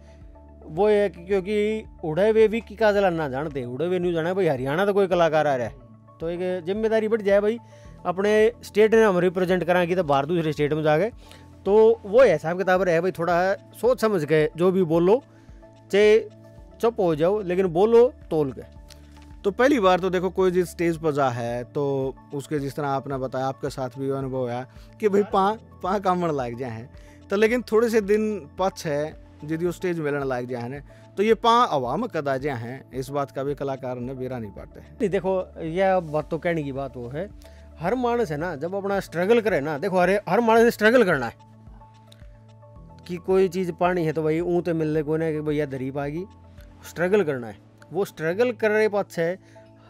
वो है कि क्योंकि उड़े वे भी की का जला ना जानते, उड़े वे नहीं जाना भाई हरियाणा तो कोई कलाकार आ रहा है तो एक जिम्मेदारी बढ़ जाए भाई, अपने स्टेट ने हम रिप्रेजेंट कराएंगे तो बाहर दूसरे स्टेट में जाके, तो वो हिसाब किताब रहे भाई, थोड़ा सोच समझ के जो भी बोलो, चाहे चुप हो जाओ लेकिन बोलो तोल के। तो पहली बार तो देखो कोई जिस स्टेज पर जा है तो उसके जिस तरह आपने बताया आपके साथ भी अनुभव हुआ कि भाई पा कामण लाग जाए हैं, तो लेकिन थोड़े से दिन पछ है जिदी वो स्टेज मिलने लाग जाए हैं तो ये पा अवाम कदा जाए हैं, इस बात का भी कलाकार ने बेरा नहीं पाते हैं। नहीं देखो, यह बात तो कहने की बात वो है, हर मानस है ना जब अपना स्ट्रगल करे ना, देखो हर मानस ने स्ट्रगल करना है कि कोई चीज़ पानी है तो भाई ऊँ तो मिलने को ना कि भैया दरी पाएगी, स्ट्रगल करना है। वो स्ट्रगल कर रहे पास है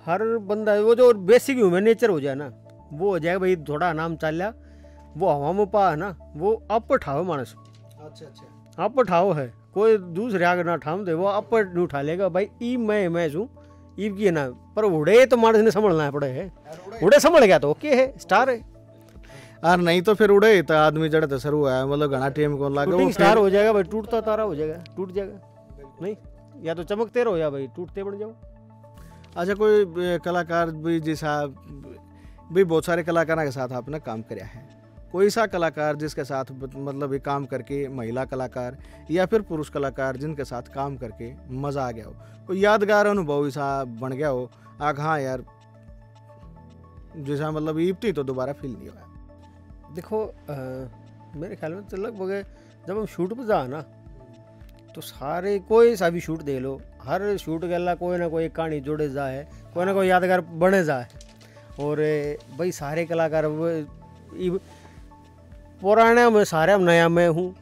हर बंदा, वो जो बेसिक ह्यूमन नेचर हो जाए ना वो हो जाए भाई, थोड़ा नाम चल वो हवा में पा है ना, वो अप ठाओ मानस। अच्छा अप ठाओ है, कोई दूसरे आगे ना ठाम दे, वो अप नहीं उठा लेगा भाई, ई मैं छूँ ईब की ना, पर उड़े तो मानस ने संभलना पड़े है, उड़े संभल गया तो ओके है, स्टार है। और नहीं तो फिर उड़े तो आदमी जड़े तो शुरू है, मतलब घना टेम को लगा स्टार हो जाएगा भाई, टूटता तारा हो जाएगा, टूट जाएगा नहीं, या तो चमकते रहो या भाई टूटते बन जाओ। अच्छा, कोई कलाकार भी जैसा भी बहुत सारे कलाकारों के साथ आपने काम किया है, कोई सा कलाकार जिसके साथ मतलब ये काम करके, महिला कलाकार या फिर पुरुष कलाकार जिनके साथ काम करके मज़ा आ गया हो, कोई यादगार अनुभव ऐसा बन गया हो हाँ यार जैसा मतलब ईपती तो दोबारा फील नहीं हुआ? देखो मेरे ख्याल में तो लगभग जब हम शूट पर जा ना तो सारे कोई सा भी शूट दे लो, हर शूट गला कोई ना कोई कहानी जोड़े जा है, कोई ना कोई यादगार बने जा है। और भाई सारे कलाकार पुराने में सारे हम नया मैं हूँ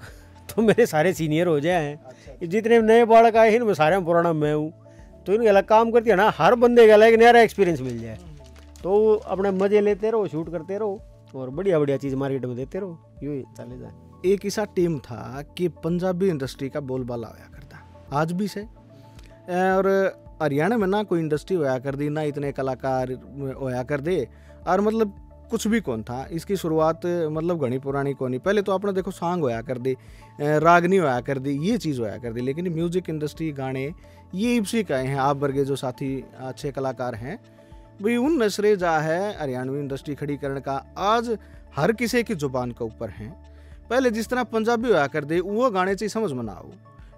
तो मेरे सारे सीनियर हो जाए हैं। अच्छा। जितने नए बालक आए हैं इनमें सारे में पुराना मैं हूँ, तो इनके अलग काम करती है ना, हर बंदे का एक नया एक्सपीरियंस मिल जाए, तो अपने मजे लेते रहो, शूट करते रहो और बढ़िया बढ़िया चीज़ मार्केट में देते रहो, यूँ चले जाए। एक ऐसा टीम था कि पंजाबी इंडस्ट्री का बोलबाला होया करता, आज भी से, और हरियाणा में ना कोई इंडस्ट्री होया कर दी, ना इतने कलाकार होया कर दे, और मतलब कुछ भी कौन था। इसकी शुरुआत मतलब घनी पुरानी कौन नहीं, पहले तो आपने देखो सांग होया कर दी, रागनी होया कर दी, ये चीज़ होया कर दी, लेकिन म्यूजिक इंडस्ट्री गाने ये इसी का हैं। आप वर्गे जो साथी अच्छे कलाकार हैं भाई उन नशरे जा है हरियाणवी इंडस्ट्री खड़ी करने का, आज हर किसी की जुबान के ऊपर हैं। पहले जिस तरह पंजाबी होया कर दे वो गाने चाहिए समझ में ना आओ,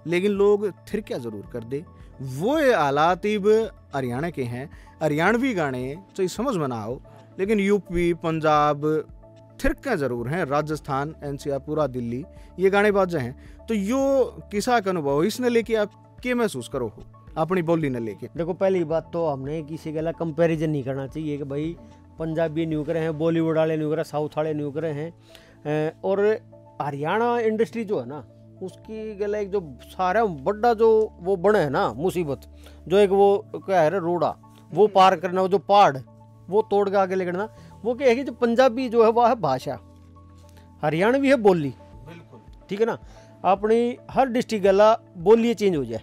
लेकिन लोग थिर क्या ज़रूर कर दे, वो हालात इब हरियाणा के हैं। हरियाणवी गाने चाहिए समझ में ना आओ, लेकिन यूपी पंजाब थिर क्या ज़रूर हैं, राजस्थान एनसीआर पूरा दिल्ली ये गाने बाजे हैं। तो यो किसा का अनुभव इसने लेके आप क्या महसूस करो हो अपनी बोली ने लेके? देखो पहली बात तो हमने किसी के लिए कंपैरिजन नहीं करना चाहिए कि भाई पंजाबी न्यू करे हैं, बॉलीवुड वाले न्यू करे, साउथ वाले न्यू करे हैं। और हरियाणा इंडस्ट्री जो है ना उसकी गला एक जो सारा बड़ा जो वो बने है ना मुसीबत, जो एक वो क्या है रोड़ा वो पार करना, वो जो पहाड़ वो तोड़ के आगे लेकर ना, वो क्या है कि जो पंजाबी जो है वो है भाषा, हरियाणवी है बोली, बिल्कुल ठीक है ना। अपनी हर डिस्ट्रिक्ट गला बोली चेंज हो जाए,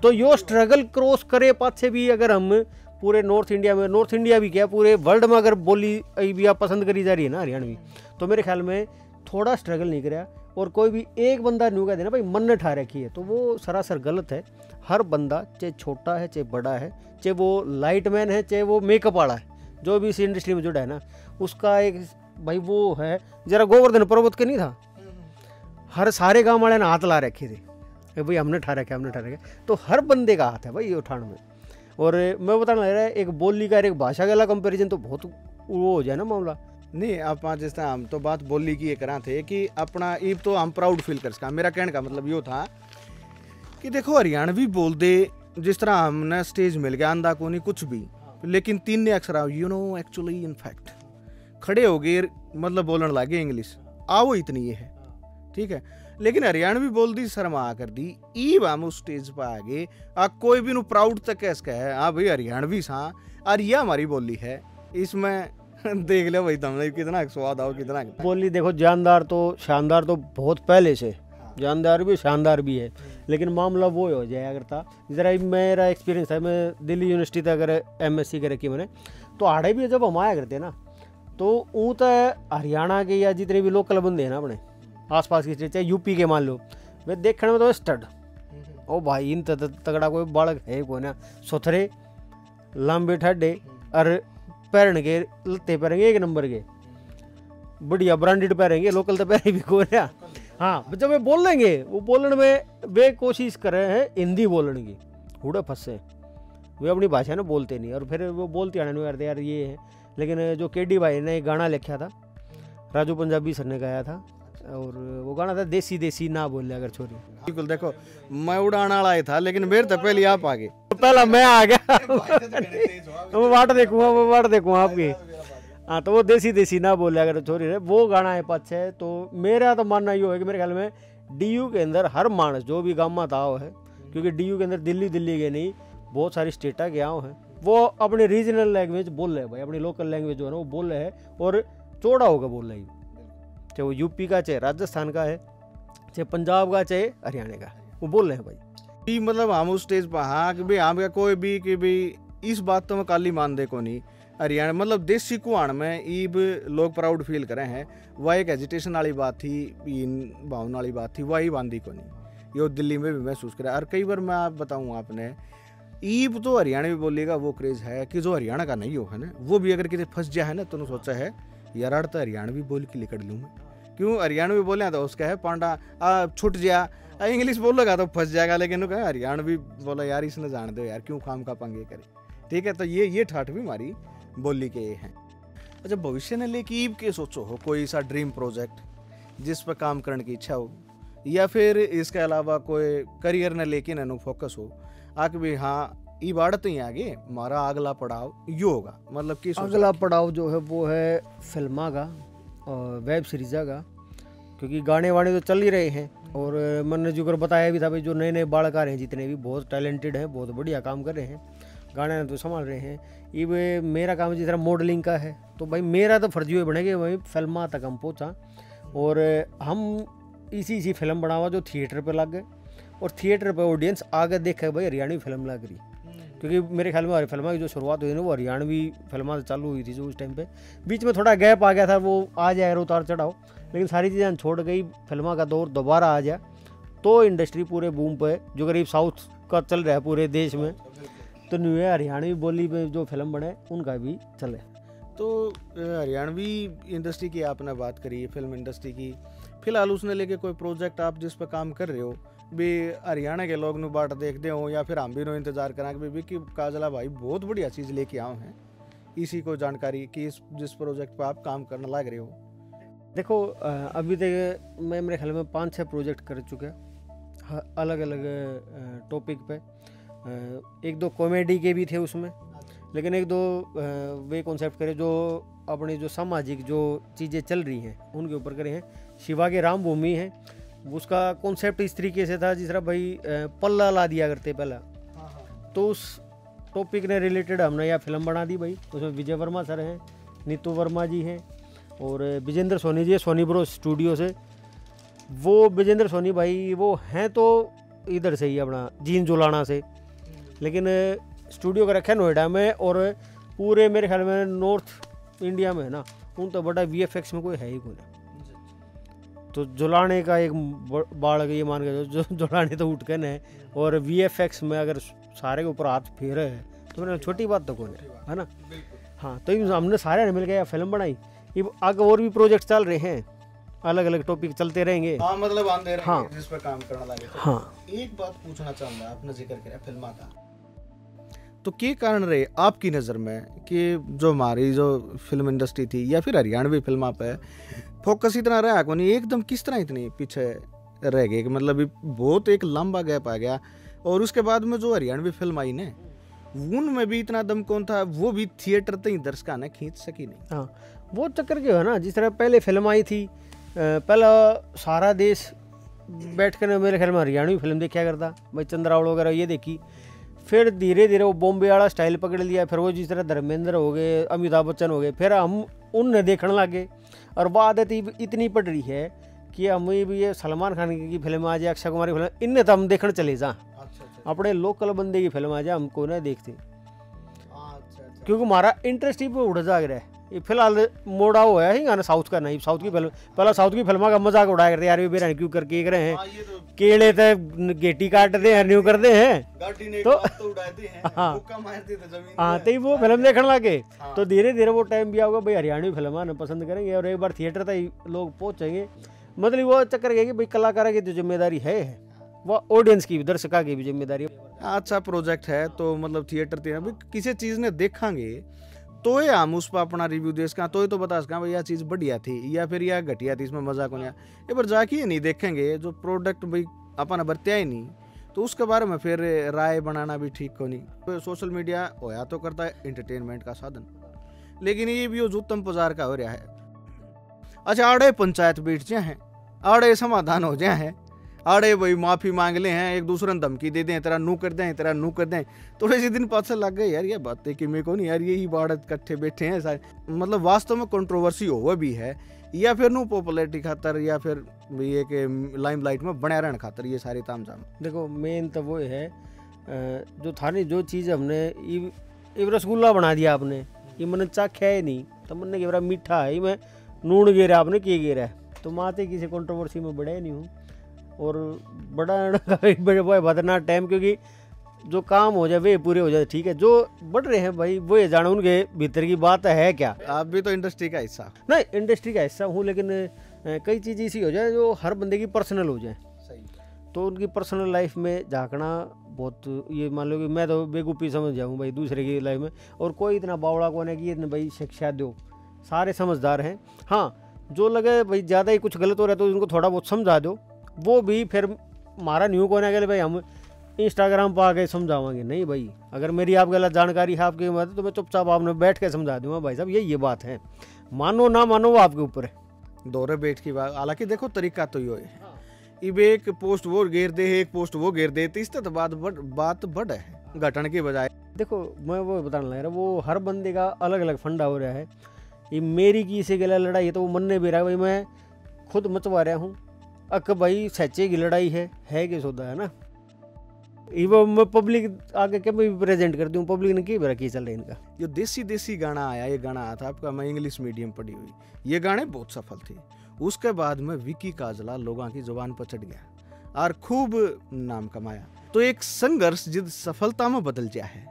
तो यो स्ट्रगल क्रॉस करे पाछे भी अगर हम पूरे नॉर्थ इंडिया में, नॉर्थ इंडिया भी क्या पूरे वर्ल्ड में अगर बोली भी आप पसंद करी जा रही है ना हरियाणवी, तो मेरे ख्याल में थोड़ा स्ट्रगल नहीं कराया और कोई भी एक बंदा न्यू कह देना भाई मन ने ठा रखी है, तो वो सरासर गलत है। हर बंदा चाहे छोटा है चाहे बड़ा है, चाहे वो लाइट मैन है चाहे वो मेकअप वाला है, जो भी इस इंडस्ट्री में जुड़ा है ना उसका एक भाई वो है। जरा गोवर्धन पर्वत के नहीं था, हर सारे गाँव वाले ने हाथ ला रखे थे भाई हमने ठा रखे हमने ठा रखे, तो हर बंदे का हाथ है भाई ये उठाने में। और मैं बताना लग रहा है एक बोली का एक भाषा का कंपेरिजन तो बहुत वो हो जाए ना मामला। नहीं आप जिस तरह हम तो बात बोली की ये करा थे कि अपना ईब तो हम प्राउड फील कर सका। मेरा कहने का मतलब यो था कि देखो हरियाणवी बोल दे जिस तरह हमने स्टेज मिल गया अंधा को नहीं कुछ भी, लेकिन तीन ने अक्सर यू नो एक्चुअली इनफैक्ट खड़े हो गए मतलब बोलने लगे इंग्लिश आओ इतनी ये है ठीक है, लेकिन हरियाणवी बोल दी शर्मा कर दी ईब हम उस स्टेज पर आ गए कोई भी प्राउड तक कैसे है हाँ भाई हरियाणवी सा और यह हमारी बोली है। इसमें देख लो भाई तुमने कितना स्वाद आओ कितना बोली। देखो जानदार तो शानदार तो बहुत पहले से जानदार भी शानदार भी है, लेकिन मामला वो हो जाए अगर था जरा मेरा एक्सपीरियंस है, मैं दिल्ली यूनिवर्सिटी तक अगर MSc कर रखी मैंने, तो आड़े भी जब हम आया करते ना तो ऊँ तो हरियाणा के या जितने भी लोकल बंदे हैं ना अपने आसपास की स्टेट चाहे यूपी के मान लो, वे देखने में तो स्टड ओ भाई इन तगड़ा कोई बालक है को ना सुथरे लंबे ठड्डे और पहन के लत्ते पहनेंगे एक नंबर के, बढ़िया ब्रांडेड पहनेंगे, लोकल तो पहने भी को रहा। हाँ जब वे बोल लेंगे, वो बोलने में वे कोशिश कर रहे हैं हिंदी बोलने की, हुड़े फंसे, वे अपनी भाषा में बोलते नहीं, और फिर वो बोलते आने में करते यार ये है। लेकिन जो केडी भाई ने एक गाना लिखा था, राजू पंजाबी सर ने गाया था, और वो गाना था देसी देसी ना बोल अगर छोरी। बिल्कुल, देखो मैं उड़ाने वाला ही था लेकिन मेरे तो पहले आप आ गए, पहला मैं आ गया। वो वाट देखूंगा आपकी। हाँ तो वो देसी देसी ना बोले अगर छोरी रे, वो गाना है पाछे। तो मेरा तो मानना ये है कि मेरे ख्याल में डीयू के अंदर हर मानस जो भी गामा था है, क्योंकि डीयू के अंदर दिल्ली के नहीं बहुत सारी स्टेटा के आओ हैं, वो अपनी रीजनल लैंग्वेज बोल रहे हैं भाई, अपनी लोकल लैंग्वेज जो है ना वो बोल रहे हैं, और चौड़ा होकर बोल रहे हैं, चाहे वो यूपी का, चाहे राजस्थान का है, चाहे पंजाब का, चाहे हरियाणा का, वो बोल रहे हैं भाई। मतलब हम उस स्टेज पर हाँ कि भाई हम कोई भी कि भाई इस बात तो मैं काली मान दे को नहीं, हरियाणा मतलब देसी कुआण में ईब लोग प्राउड फील करे हैं, वह एक एजिटेशन वाली बात थी, भावना वाली बात थी, वही बांधी को नहीं, ये दिल्ली में भी महसूस करा। और कई बार मैं आप बताऊँ आपने, ईब तो हरियाणा भी बोलेगा वो क्रेज है कि जो हरियाणा का नहीं हो है ना, वो भी अगर किसी फंस जाए है ना तो सोचा है यार तो हरियाणवी बोल के लिकड़ लूँ मैं, क्यों हरियाणवी बोले तो उसका है पांडा छुट जा, इंग्लिश बोलेगा तो फंस जाएगा, लेकिन वो कहे हरियाणवी बोला यार इसने जान दो यार क्यों काम का पंगे करे, ठीक है। तो ये ठाठ भी हमारी बोली के हैं। अच्छा भविष्य ने लेके ईब के सोचो हो कोई सा ड्रीम प्रोजेक्ट जिस पर काम करने की इच्छा हो, या फिर इसके अलावा कोई करियर ने लेके ना फोकस हो आके भी हाँ ये बाढ़ ही आगे हमारा अगला पड़ाव यो होगा, मतलब कि अगला पड़ाव जो है वो है फिल्मा का और वेब सीरीजा का, क्योंकि गाने वाने तो चल ही रहे हैं, और मैंने जो कर बताया भी था भाई जो नए नए बालक आ रहे हैं जितने भी बहुत टैलेंटेड हैं, बहुत बढ़िया काम कर रहे हैं, गाने तो संभाल रहे हैं। ये मेरा काम जिस तरह मॉडलिंग का है, तो भाई मेरा तो फर्जी हुए बनेगा वही फिल्मा तक हम पहुँचा, और हम इसी फिल्म बनावा जो थिएटर पर लग गए, और थिएटर पर ऑडियंस आगे देखे भाई हरियाणवी फिल्म लग रही, क्योंकि मेरे ख्याल में फिल्म की जो शुरुआत हुई ना वो हरियाणवी फिल्म से चालू हुई थी, जो उस टाइम पे बीच में थोड़ा गैप आ गया था, वो आ जाए उतार चढ़ाओ, लेकिन सारी चीज़ें छोड़ गई, फिल्म का दौर दोबारा आ जाए तो इंडस्ट्री पूरे बूम पे, जो करीब साउथ का चल रहा है पूरे देश में, तो न्यू हरियाणवी बोली में जो फिल्म बने उनका भी चले। तो हरियाणवी इंडस्ट्री की आपने बात करी, फिल्म इंडस्ट्री की, फिलहाल उसने लेके कोई प्रोजेक्ट आप जिस पर काम कर रहे हो भी हरियाणा के लोग बाट देखते हो, या फिर हम भी नो इंतजार करें कि विक्की काजला भाई बहुत बढ़िया चीज़ लेके आओ हैं, इसी को जानकारी कि जिस प्रोजेक्ट पर आप काम करने लग रहे हो? देखो अभी तक मैं मेरे ख्याल में 5-6 प्रोजेक्ट कर चुके हैं अलग अलग टॉपिक पे, 1-2 कॉमेडी के भी थे उसमें, लेकिन 1-2 वे कॉन्सेप्ट करे जो अपनी जो सामाजिक जो चीज़ें चल रही हैं उनके ऊपर करे हैं। शिवा के राम भूमि है, उसका कॉन्सेप्ट इस तरीके से था जिस तरह भाई पल्ला ला दिया करते पहला, तो उस टॉपिक ने रिलेटेड हमने यह फिल्म बना दी भाई। उसमें विजय वर्मा सर हैं, नीतू वर्मा जी हैं, और विजेंद्र सोनी जी सोनी ब्रो स्टूडियो से। वो विजेंद्र सोनी भाई वो हैं तो इधर से ही अपना जीन जुलाना से, लेकिन स्टूडियो का रखा है नोएडा में, और पूरे मेरे ख्याल में नॉर्थ इंडिया में है ना उन तो बड़ा VFX में कोई है ही कोई। तो जुलाने का एक बाढ़ ये मान के जो जुलाने तो उठकन है, और VFX में अगर सारे के ऊपर हाथ फेरे है तो मैंने छोटी बात तो कौन है ना। हाँ तो हमने सारे ने मिल के फिल्म बनाई, ये आगे और भी प्रोजेक्ट चल रहे हैं, अलग अलग टॉपिक चलते रहेंगे। हाँ मतलब आंदे रहेंगे, हाँ जिस पर काम करना लगे। तो हाँ एक बात पूछना चाहूँगा, आपने जिक्र किया फिल्मा का, तो क्या कारण रहे आपकी नज़र में कि जो हमारी जो फिल्म इंडस्ट्री थी या फिर हरियाणवी फिल्मा पे फोकस इतना रहा को नहीं, एकदम किस तरह इतनी पीछे रह गए कि मतलब बहुत एक लंबा गैप आ गया, और उसके बाद में जो हरियाणवी फिल्म आई ने उनमें भी इतना दम कौन था, वो भी थिएटर तक दर्शकों ने खींच सकी नहीं। हाँ वो चक्कर क्या है ना, जिस तरह पहले फिल्म आई थी, पहला सारा देश बैठ कर मेरे ख्याल में हरियाणवी फिल्म देखा करता भाई, चंद्रावल वगैरह ये देखी, फिर धीरे धीरे वो बॉम्बे वाला स्टाइल पकड़ लिया, फिर वो जिस तरह धर्मेंद्र हो गए, अमिताभ बच्चन हो गए, फिर हम उनने देखने लगे, और वो आदत इतनी पड़ रही है कि हम भी ये सलमान खान की फिल्म आ जाए, अक्षय कुमार की फिल्म, इनने तो हम देखने चले जा, अपने लोकल बंदे की फिल्म आ जाए हमको ना देखते, क्योंकि हमारा इंटरेस्ट ही पे उड़ जा रहा है। ये फिलहाल मोड़ा हुआ है ही गाना साउथ का नहीं, साउथ की फिल्म पहला साउथ की फिल्मा का मजाक उड़ाया करते यार, ये बेरा क्यों करके रहे हैं, केले तो गेटी काटते हैं न्यू करते हैं तो हाँ तो वो फिल्म देखने लगे। तो धीरे धीरे वो टाइम भी आएगा भाई हरियाणवी फिल्म पसंद करेंगे और एक बार थिएटर तक लोग पहुंचेंगे। मतलब वो चक्कर है कि भाई कलाकार की जो जिम्मेदारी है वो ऑडियंस की दर्शका की भी जिम्मेदारी। अच्छा प्रोजेक्ट है तो मतलब थिएटर भी किसी चीज ने देखांगे तो ये हम उस पर अपना रिव्यू दे सका, तो ये तो बता सका भाई यह चीज़ बढ़िया थी या फिर यह घटिया थी, इसमें मजा को नहीं। ये पर जाके ये नहीं देखेंगे जो प्रोडक्ट भाई अपन बरत्या ही नहीं, तो उसके बारे में फिर राय बनाना भी ठीक को नहीं। तो सोशल मीडिया होया तो करता है एंटरटेनमेंट का साधन, लेकिन ये भी उत्तम बाजार का हो रहा है। अच्छा आड़े पंचायत बैठ जाए हैं, आड़े समाधान हो जाए हैं, आड़े भाई माफी मांग ले हैं, एक दूसरे ने धमकी दे दें, तेरा नू कर दें, तेरा नू कर दें। थोड़े से दिन पास लग गए यार ये बातें कि मेरे को नहीं यार यही बाढ़ इकट्ठे बैठे हैं सारे, मतलब वास्तव में कंट्रोवर्सी हुआ भी है या फिर नू पॉपुलैरिटी खातर या फिर ये कि लाइमलाइट में बने रहने खातर ये सारी तामझाम। देखो मेन तो वो है जो थाने जो चीज़ हमने ये रसगुल्ला बना दिया आपने, ये मैंने चाख्या है नहीं तो मैंने कि मीठा है, मैं नून गिरा आपने किए गिरा, तो माते किसी कंट्रोवर्सी में बड़ा नहीं हूँ और बड़ा बदना टाइम, क्योंकि जो काम हो जाए वे पूरे हो जाए ठीक है। जो बढ़ रहे हैं भाई वो ये जानो उनके भीतर की बात है क्या। आप भी तो इंडस्ट्री का हिस्सा नहीं, इंडस्ट्री का हिस्सा हूँ, लेकिन कई चीज़ ऐसी हो जाए जो हर बंदे की पर्सनल हो जाए। सही। तो उनकी पर्सनल लाइफ में झांकना बहुत, ये मान लो कि मैं तो बेवकूफ़ी समझ जाऊँ भाई दूसरे की लाइफ में, और कोई इतना बावड़ा को नहीं कि इतने भाई शिक्षा दो, सारे समझदार हैं। हाँ जो लगे भाई ज़्यादा ही कुछ गलत हो रहा है तो उनको थोड़ा बहुत समझा दो, वो भी फिर हमारा न्यू को ना भाई हम इंस्टाग्राम पर आके समझावांगे नहीं भाई, अगर मेरी आप गलत जानकारी है आपकी मदद तो मैं चुपचाप आपने बैठ के समझा दूंगा भाई साहब ये बात है, मानो ना मानो वो आपके ऊपर है। दौरे बैठ की बात, हालांकि देखो तरीका तो यो है, इब एक पोस्ट वो घेर दे एक पोस्ट वो घेर दे, तीसरे तो बात बढ़ है घटन के बजाय। देखो मैं वो बताने लग रहा, वो हर बंदे का अलग अलग फंडा हो रहा है। ये मेरी किसी के लिए लड़ाई है तो वो मन ने भी रहा भाई मैं खुद मचवा रहा हूँ, अक भाई सच्चे की लड़ाई है कि सौदा है ना, वो मैं पब्लिक आगे क्या मैं प्रेजेंट करती हूँ, पब्लिक ने की बरा की चल रहा है इनका। जो देसी गाना आया, ये गाना आया था आपका, मैं इंग्लिश मीडियम पढ़ी हुई, ये गाने बहुत सफल थे। उसके बाद में विकी काजला लोगों की जुबान पर चढ़ गया और खूब नाम कमाया। तो एक संघर्ष जिद सफलता में बदल गया है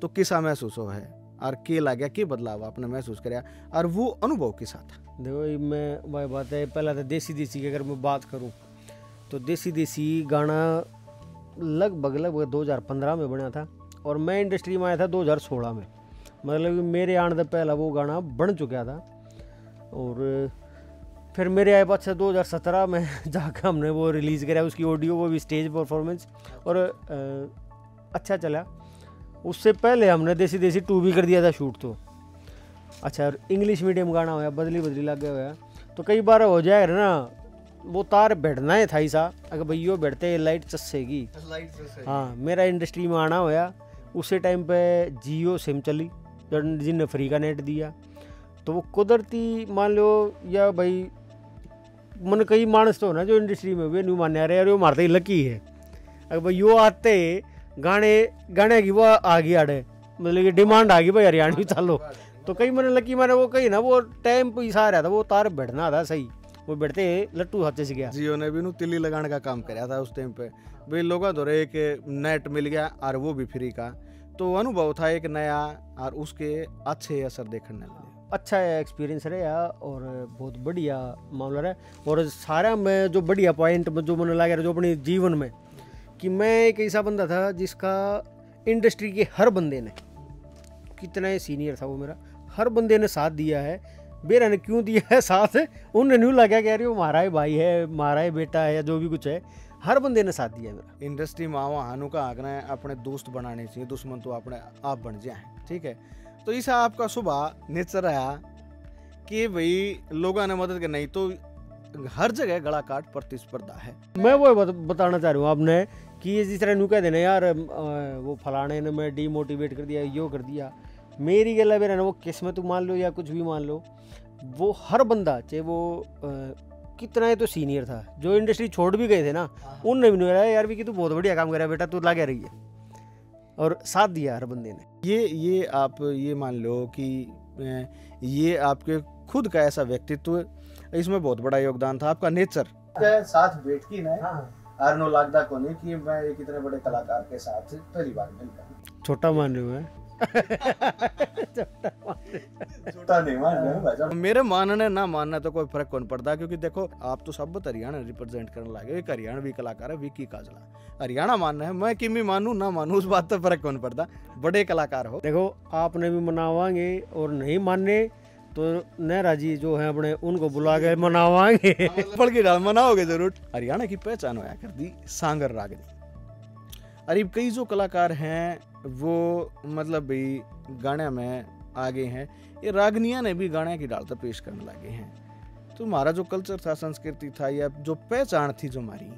तो किसा महसूस हो है और के ला गया के बदलाव आपने महसूस कराया और वो अनुभव के साथ। देखो मैं वही बात है, पहला तो देसी की अगर मैं बात करूं तो देसी गाना लगभग 2015 में बना था और मैं इंडस्ट्री में आया था 2016 में, मतलब मेरे आने से पहला वो गाना बन चुका था। और फिर मेरे आए पास 2017 में जाकर हमने वो रिलीज़ करा उसकी ऑडियो, वो भी स्टेज परफॉर्मेंस, और अच्छा चला। उससे पहले हमने देसी 2 भी कर दिया था शूट। तो अच्छा इंग्लिश मीडियम गाना होया बदली लगे हुआ, तो कई बार हो जाएगा ना वो तार बैठना है था ही सा, अगर भैया बैठते लाइट चसेगी। हाँ मेरा इंडस्ट्री में आना होया उसी टाइम पे जियो सिम चली जिनने फ्री का नेट दिया, तो वो कुदरती मान लो या भाई मन कई मानस तो ना जो इंडस्ट्री में वे नहीं मान्या रहे, वो मारते ही लकी है। अगर भाई यो आते गाने की वो आ गई आड़े, मतलब कि डिमांड आ गई भाई हरियाणवी चालो, तो कई मैंने लकी मैंने वो कही ना वो टाइम पे इसा रहा था, वो तार बैठना था सही, वो बैठते लट्टू हाथ से गया। जियो ने भी नु तिल्ली लगाने का काम कराया था उस टाइम पे, भाई लोगों तो एक नेट मिल गया और वो भी फ्री का, तो अनुभव था एक नया और उसके अच्छे असर देखने लगे। अच्छा एक्सपीरियंस रहा और बहुत बढ़िया मामला रहा। और सारा में जो बढ़िया पॉइंट जो मैंने लगा जो अपने जीवन में कि मैं एक ऐसा बंदा था जिसका इंडस्ट्री के हर बंदे ने, कितना ही सीनियर था वो मेरा, हर बंदे ने साथ दिया है। बेरा ने क्यों दिया है साथ, उन्हें न्यू लगा कह रही हो हमारा ही भाई है, हमारा ही बेटा है या जो भी कुछ है, हर बंदे ने साथ दिया है मेरा। इंडस्ट्री में हानु का आगना है अपने दोस्त बनाने चाहिए, दुश्मन तो अपने आप बन जाए, ठीक है। तो ऐसा आपका सुबह नेचर रहा कि भाई लोगों ने मदद करनी, तो हर जगह गला काट प्रतिस्पर्धा है। मैं वो बताना चाह रहा हूँ आपने कि जिस तरह न्यू कह देना यार वो फलाने ने मैं डीमोटिवेट कर दिया, यो कर दिया, मेरी गला मेरा ना वो किस्मत मान लो या कुछ भी मान लो, वो हर बंदा चाहे वो कितना है तो सीनियर था, जो इंडस्ट्री छोड़ भी गए थे ना, उनने भी नहीं यार भी कि तू बहुत बढ़िया काम कर रहा है बेटा, तू लगे रही है, और साथ दिया हर बंदे ने। ये आप ये मान लो कि ये आपके खुद का ऐसा व्यक्तित्व, इसमें बहुत बड़ा योगदान था आपका नेचर के साथ बैठ की ना आरनो लागदा को नहीं कि मैं एक इतने बड़े कलाकार के साथ पहली बार मिलकर छोटा मान रहे हो छोटा नहीं मान रहे भाई साहब। मेरे मानने ना मानने तो कोई फर्क कौन पड़ता, क्योंकि देखो आप तो सब हरियाणा रिप्रेजेंट करने लगे। एक हरियाणवी कलाकार है विकी काजला, हरियाणा मानना है, मैं किमी मानू ना मानू उस बात तो फर्क कौन पड़ता, बड़े कलाकार हो। देखो आपने भी मनावांगे और नहीं मानने तो नेहरा जी जो है अपने उनको बुला के मनावांगे। बल्कि मनाओगे जरूर। हरियाणा की पहचान होया कर दी सांगर रागनी। अरे कई जो कलाकार हैं वो मतलब भाई गाने में आगे हैं, ये रागनिया ने भी गाने की डालता पेश करने लगे हैं। तो हमारा जो कल्चर था, संस्कृति था, या जो पहचान थी जो हमारी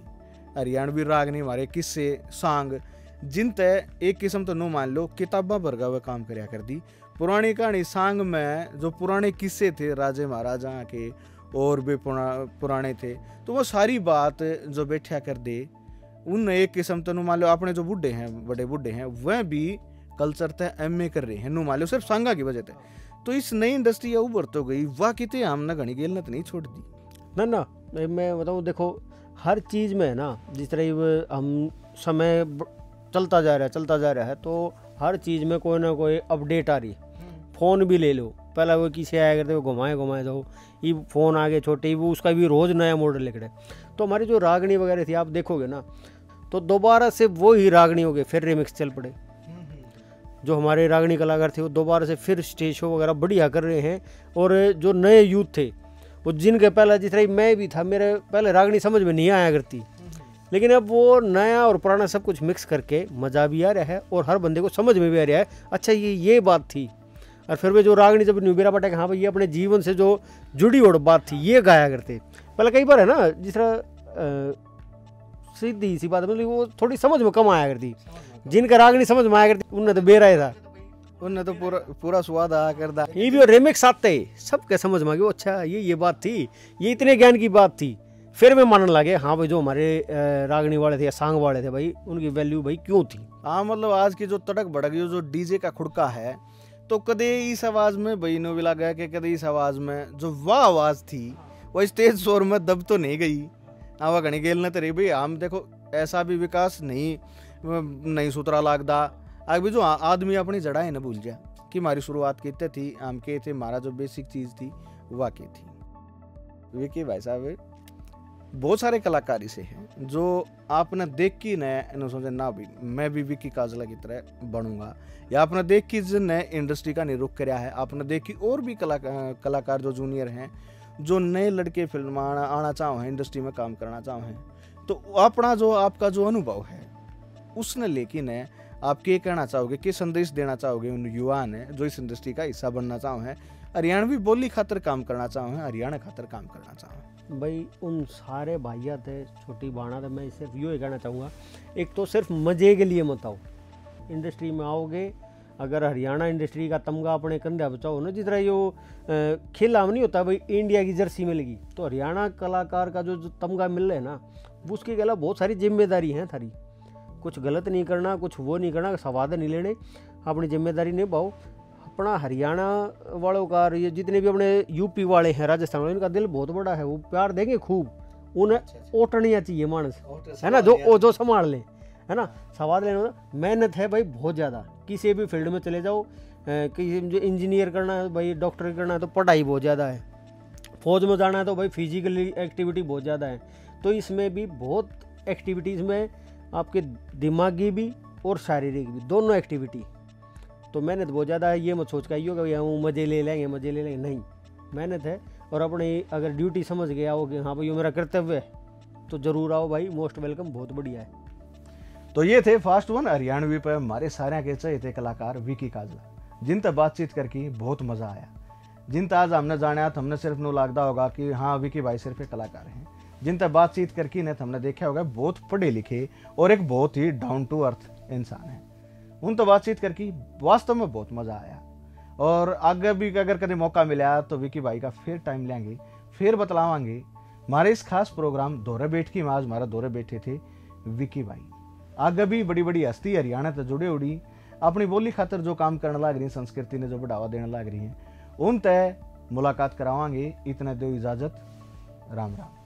हरियाणवी रागनी, हमारे किस्से सांग जिन तय एक किस्म तो नो मान लो किताबा भरगा हुआ काम करया कर दी। पुरानी कहानी सांग में जो पुराने किस्से थे राजे महाराजा के और भी पुराने थे, तो वो सारी बात जो बैठा कर दे उन एक किस्म तो नु मान लो अपने जो बुढ़े हैं, बड़े बुढ़े हैं, वह भी कल्चर तय एमए कर रहे हैं नु मान लो सिर्फ सांगा की वजह से। तो इस नई इंडस्ट्री उभर तो गई वाह कितने हमने घनी गेल नहीं छोड़ दी ना मैं बताऊँ देखो हर चीज़ में है ना, जिस तरह हम समय चलता जा रहा है तो हर चीज़ में कोई ना कोई अपडेट आ रही है। फ़ोन भी ले लो, पहले वो किसी आया करते वो घुमाए दो, ये फ़ोन आगे छोटे वो उसका भी रोज़ नया मॉडल निकले। तो हमारी जो रागनी वगैरह थी आप देखोगे ना तो दोबारा से वो ही रागनी हो गए, फिर रिमिक्स चल पड़े। जो हमारे रागनी कलाकार थे वो दोबारा से फिर स्टेज शो वगैरह बढ़िया कर रहे हैं। और जो नए यूथ थे वो जिनके पहले जिस तरह मैं भी था, मेरे पहले रागनी समझ में नहीं आया करती, लेकिन अब वो नया और पुराना सब कुछ मिक्स करके मज़ा भी आ रहा है और हर बंदे को समझ में भी आ रहा है, अच्छा ये बात थी। और फिर वे जो रागनी जब न्यूबेरा पटा हाँ भाई ये अपने जीवन से जो जुड़ी और बात थी ये गाया करते। पहले कई बार है ना जिस तरह सीधी सी बात मतलब वो थोड़ी समझ में कम आया करती, जिनका रागनी समझ में आया करती उनने तो बेरा था, उनने तो पूरा स्वाद आया करता। ये भी रिमिक्स आते सबके समझ में आ गया, अच्छा ये बात थी, ये इतने ज्ञान की बात थी। फिर मैं मानने लगे हाँ भाई जो हमारे रागनी वाले थे या सांग वाले थे भाई उनकी वैल्यू भाई क्यों थी। हाँ मतलब आज की जो तड़क भड़क जो डीजे का खुड़का है, तो कदे इस आवाज में भाई नो मिला गया कि कदे इस आवाज में जो वाह आवाज थी वो स्टेज शोर में दब तो नहीं गई। आवा घनी गेल न तेरे भाई हम देखो ऐसा भी विकास नहीं सुतरा लागदा। आगे भी जो आदमी अपनी जड़ाएं न भूल जाए कि हमारी शुरुआत कितने थी, हम के थे, हमारा जो बेसिक चीज थी वह क्या थी। विकी भाई साहब बहुत सारे कलाकारी से हैं जो आपने देख की न सोचे ना भी मैं भी विकी काजला की तरह बनूंगा, या आपने देख की नए इंडस्ट्री का निरुख कराया है, आपने देख की और भी कलाकार जो जूनियर हैं जो नए लड़के फिल्म आना चाहो हैं, इंडस्ट्री में काम करना चाहो हैं, तो अपना जो आपका जो अनुभव है उसने लेकिन है आप क्या कहना चाहोगे, क्या संदेश देना चाहोगे उन युवा ने जो इस इंडस्ट्री का हिस्सा बनना चाहो हैं, हरियाणवी बोली खातर काम करना चाहो हैं, हरियाणा खातर काम करना चाहो? भाई उन सारे भाइया थे छोटी बाणा थे, मैं सिर्फ यो ही कहना चाहूँगा, एक तो सिर्फ मज़े के लिए मत आओ इंडस्ट्री में। आओगे अगर हरियाणा इंडस्ट्री का तमगा अपने कंधे बचाओ ना, जिस तरह यो खेला नहीं होता भाई इंडिया की जर्सी मिलेगी, तो हरियाणा कलाकार का जो तमगा मिल रहा है ना उसके अलावा बहुत सारी जिम्मेदारी हैं थारी। कुछ गलत नहीं करना, कुछ वो नहीं करना, सवाद नहीं लेने, अपनी जिम्मेदारी निभाओ। अपना हरियाणा वालों का ये जितने भी अपने यूपी वाले हैं, राजस्थान वाले, इनका दिल बहुत बड़ा है, वो प्यार देंगे खूब, उन्हें ओटनिया चाहिए मानस है ना, जो संभाल ले है ना। सवाद लेना मेहनत है भाई बहुत ज़्यादा, किसी भी फील्ड में चले जाओ, किसी जो इंजीनियर करना है भाई, डॉक्टर करना है तो पढ़ाई बहुत ज़्यादा है, फौज में जाना है तो भाई फिजिकली एक्टिविटी बहुत ज़्यादा है। तो इसमें भी बहुत एक्टिविटीज़ में आपके दिमागी भी और शारीरिक भी दोनों एक्टिविटी, तो मेहनत बहुत ज़्यादा है। ये मत सोच का कि हम मज़े ले लेंगे, नहीं, मेहनत है। और अपने अगर ड्यूटी समझ गया हो कि हाँ भाई ये मेरा कर्तव्य है तो ज़रूर आओ भाई, मोस्ट वेलकम, बहुत बढ़िया है। तो ये थे फास्ट वन हरियाणवी पर हमारे सारे के चाहिए कलाकार विकी काजला, जिन तक बातचीत करके बहुत मज़ा आया, जिन तक आज हमने जाना तो हमने सिर्फ नो लागदा होगा कि हाँ विकी भाई सिर्फ एक कलाकार हैं, जिन तक बातचीत करके न हमने देखा होगा बहुत पढ़े लिखे और एक बहुत ही डाउन टू अर्थ इंसान है। उन तो बातचीत करके वास्तव में बहुत मज़ा आया। और आगे भी अगर कभी मौका मिला तो विकी भाई का फिर टाइम लेंगे, फिर बतलावांगे। हमारे इस खास प्रोग्राम दौरे बैठ की में आज हमारा दौरे बैठे थे विकी भाई। आगे भी बड़ी बड़ी हस्ती हरियाणा से जुड़े उड़ी अपनी बोली खातर जो काम करने लग रही, संस्कृति ने जो बढ़ावा देने लग रही हैं, उन तय मुलाकात करावांगे। इतने दो इजाजत, राम राम।